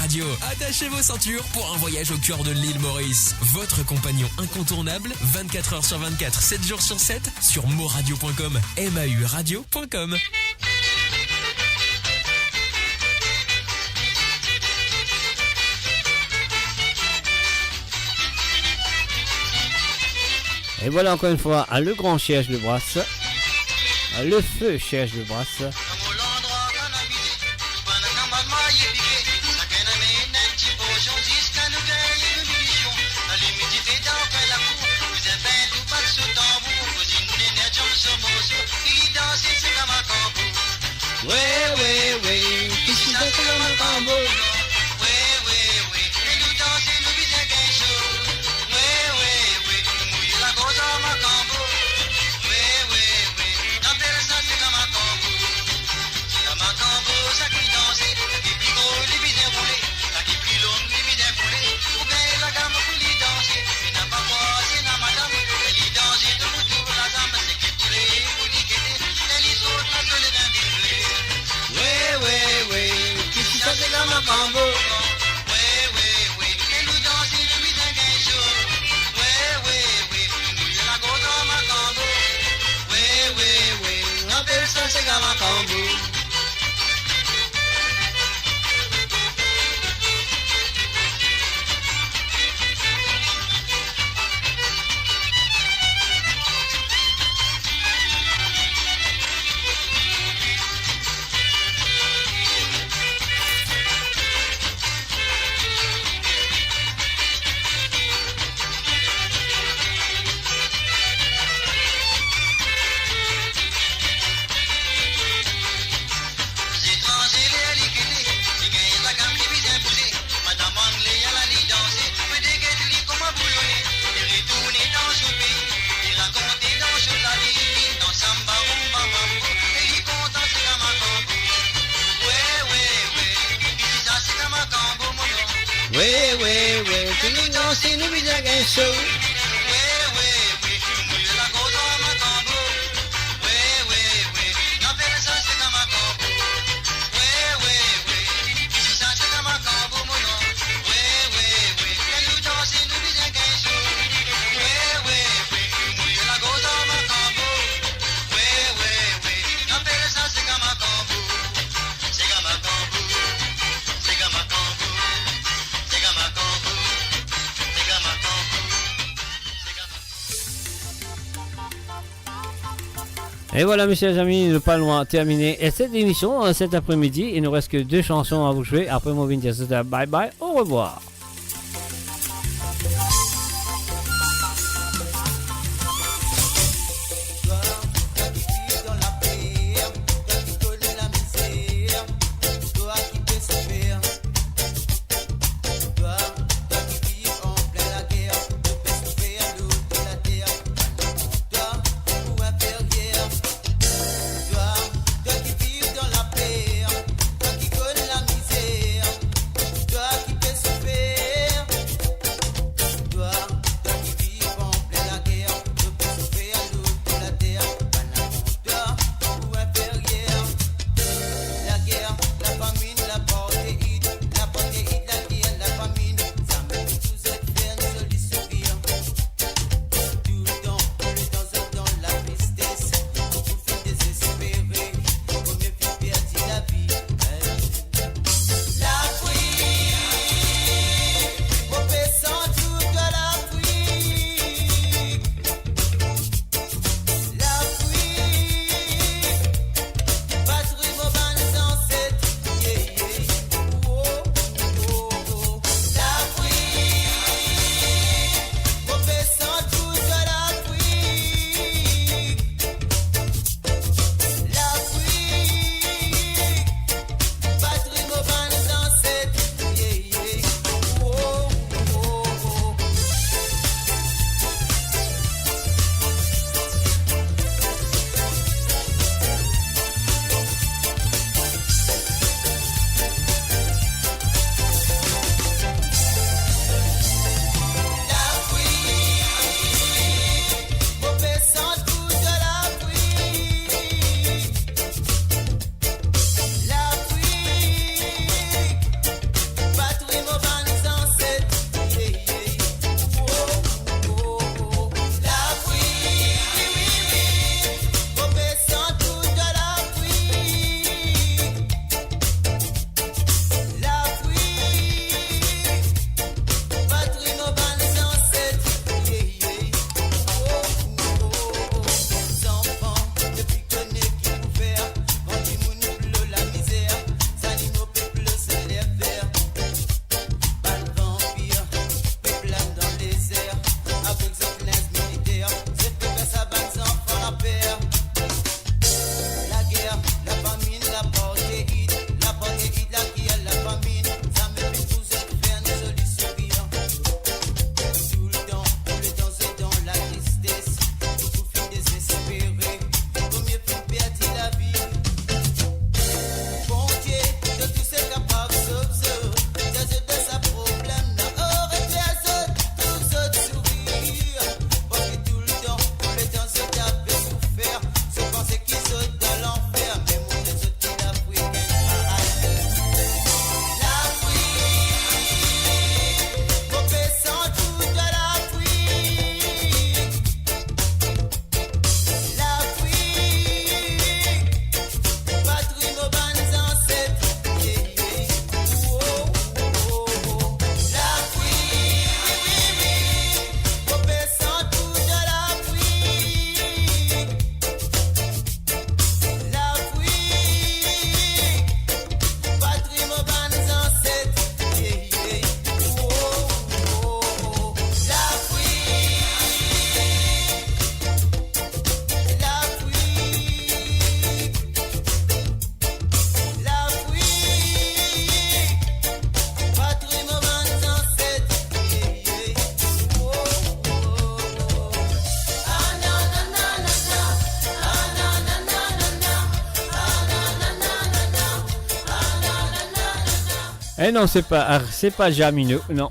S5: Radio. Attachez vos ceintures pour un voyage au cœur de l'île Maurice. Votre compagnon incontournable, 24 heures sur 24, 7 jours sur 7, sur moradio.com, mauradio.com.
S1: Et voilà encore une fois le grand siège de Brasse, le feu siège de Brasse. Et voilà mes chers amis, le pas loin terminé. Et cette émission, cet après-midi, il ne reste que 2 chansons à vous jouer. Après mon vin, c'était bye bye, au revoir.
S12: Toi qui peux souffrir
S1: Eh non, c'est pas Jamino, non.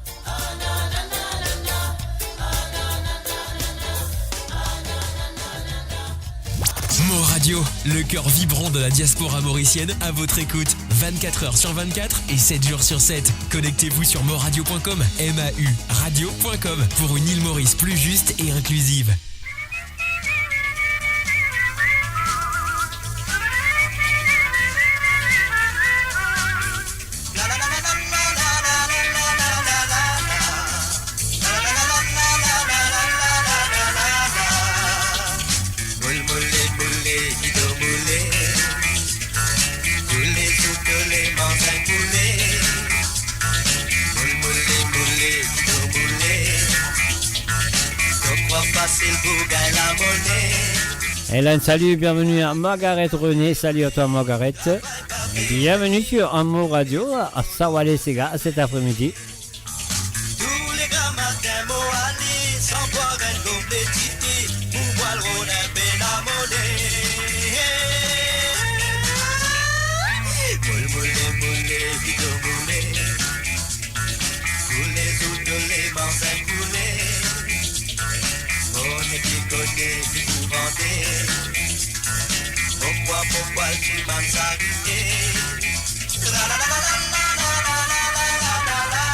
S5: Mo Radio, le cœur vibrant de la diaspora mauricienne à votre écoute. 24h sur 24 et 7 jours sur 7. Connectez-vous sur moradio.com, MAU radio.com pour une île Maurice plus juste et inclusive.
S1: Hélène, salut, bienvenue à Margaret René, salut à toi Margaret. Bienvenue sur Mo Radio à Sawale Sega cet après-midi.
S6: Tous les grands matins, Moali, sans boire un gobelet titi, pour boire le rhône un peu la monnaie. Moule, moule, moule, vito, moule. Tous les autres, les mansins coulés. On est qui connaît, qui vous vendez. Pourquoi tu m'as s'arrêté? La la la la la la la la la la la la la la.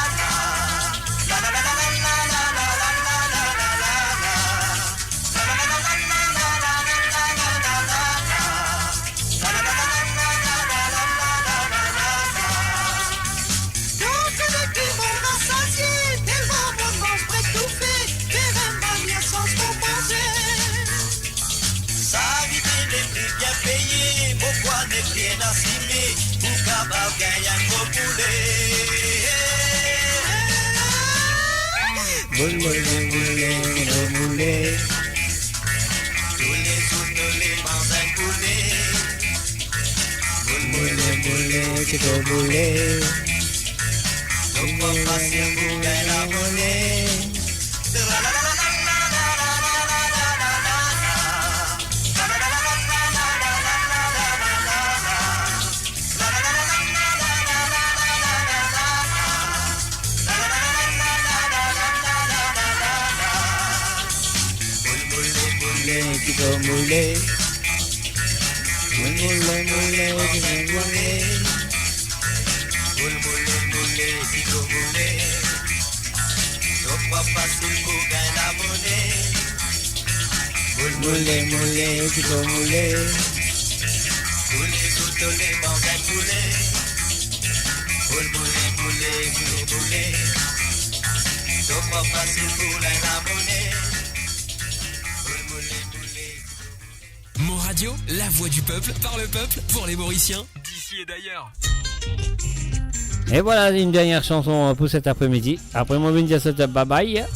S6: Moule, moule, moule, moule. Tous les autres, les mansins coulés. Moule, moule, moule, c'est trop moulé. Donc on passe pour gagner la monnaie. La la la la la la la la la la la la. La la la la la la la la la la la la. La la la la la la la la la la la la. Qui peut mouler, moule, moule, moule, qui peut mouler, moule, moule, moule, qui peut mouler. Donc pas facile pour gagner la monnaie. Moule, moule, moule, qui peut mouler. Tous les autres, les mansins coulés. Moule, moule, moule, qui peut mouler. Donc pas facile pour gagner la monnaie.
S5: Mo Radio, la voix du peuple, par le peuple, pour les Mauriciens, d'ici et d'ailleurs.
S1: Et voilà une dernière chanson pour cet après-midi. Après moi, je vais dire c'était bye bye.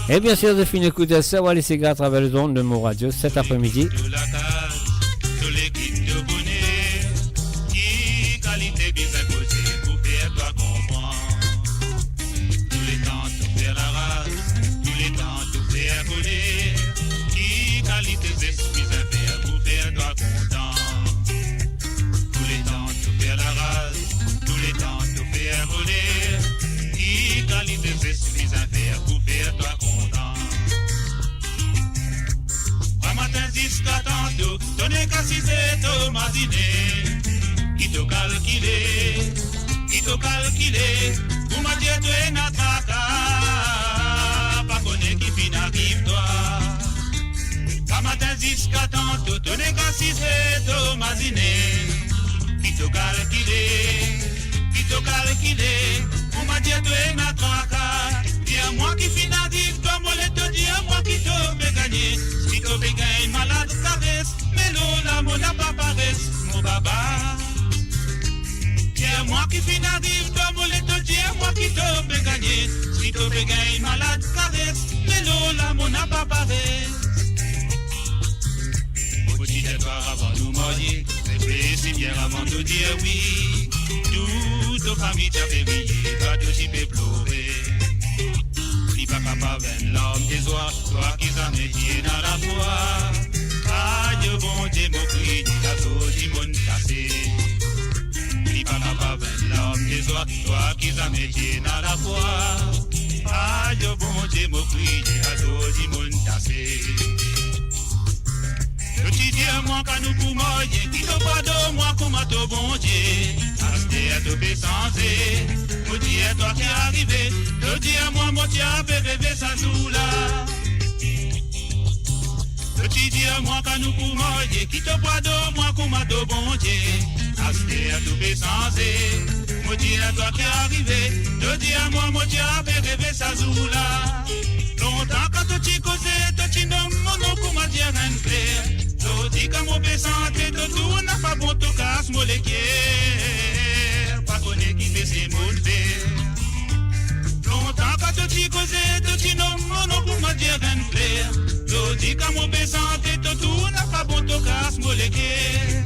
S1: Et bien sûr, de finir écouter ça, on va laisser à travers les ondes de Mo Radio cet après-midi.
S12: Pour ma dire tu es notre pas connaît qui fin arrive toi. Pas matin jusqu'à tantôt, tu n'es qu'à 6 heures, masiné. Qui te calculé, pour ma dire tu es notre dis-moi qui fin arrive toi, moi le te dis-moi qui te fait gagner. Si tu fais gagner malade caresse, mais l'eau la mon n'a pas paresse, mon baba. Dis-moi qui fin arrive toi, moi le te dis-moi qui te fait gagner. Si tu fais gagner malade caresse, mais l'eau la mon n'a pas paresse. Au petit devoir avant nous marier, c'est fait si bien avant de dire oui. Toute famille t'a fait briller, toi tu peux pleurer. Li pas capable de l'homme des oies, toi qui t'as métier dans la foi. Aïe bon Dieu mon cri, à tout du monde cassé. Li pas capable de l'homme des oies, toi qui t'as métier dans la foi. Aïe bon Dieu mon cri, à tout du monde cassé. Le petit moi quand nous pour manger, qui te pas de moi comme à ton bon Dieu. Acheter à te bessenser, me dis à toi qui est arrivé. Le dis à moi, mon Dieu, bébé, ça joue là. Le petit moi quand nous pour manger, qui te pas de moi comme à ton bon Dieu. Acheter à te bessenser, me dis à toi qui est arrivé. Le dis à moi, mon Dieu, bébé, ça joue là. Longtemps quand tu causais, tu nommes mon nom comme à dire un clair. Je dis qu'à mon santé, tu tournes à pas bon, tu casses mon léguer. Pas connaître qui fait ses mots de longtemps quand tu causais, tu nommes mon nom comme à dire un clair. Je dis qu'à mon santé, tu tournes à pas bon, tu casses mon léguer.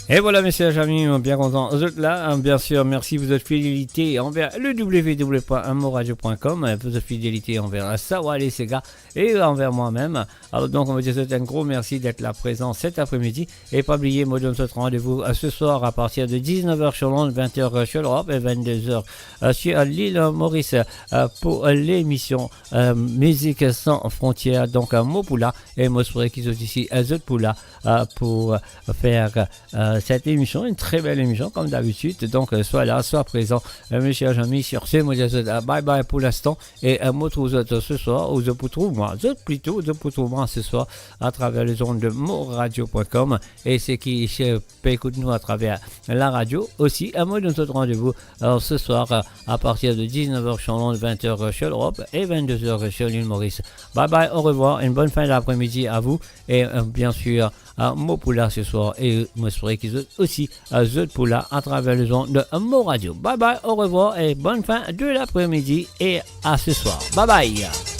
S1: Et voilà, messieurs amis, bien content. Vous êtes là, hein, bien sûr, merci pour votre fidélité envers le www.amoradio.com, votre fidélité envers Sawa, les Sega et envers moi-même. Alors donc, on va dire un gros merci d'être là présent cet après-midi. Et pas oublier, moi, je me souhaite rendez-vous ce soir à partir de 19h sur Londres, 20h sur l'Europe et 22h sur l'île Maurice pour l'émission Musique sans frontières. Donc, Mopoula et moi, je pourrais qu'ils soient ici à Zotpoula pour faire cette émission, une très belle émission comme d'habitude. Donc soit là, soit présent, mes chers amis, sur ce, moi je dis bye bye pour l'instant et moi trouve ce soir, ou je vous trouve moi ce soir à travers les ondes de moradio.com et ceux qui peut écouter nous à travers la radio aussi. Moi je vous donne rendez-vous ce soir à partir de 19h sur Londres, 20h sur l'Europe et 22h sur l'île Maurice. Bye bye, au revoir, une bonne fin d'après-midi à vous et bien sûr à Mopoula ce soir et moi je pourrais qu'ils aussi à Zotpoula à travers les ondes de Moradio. Bye bye, au revoir et bonne fin de l'après-midi et à ce soir. Bye bye.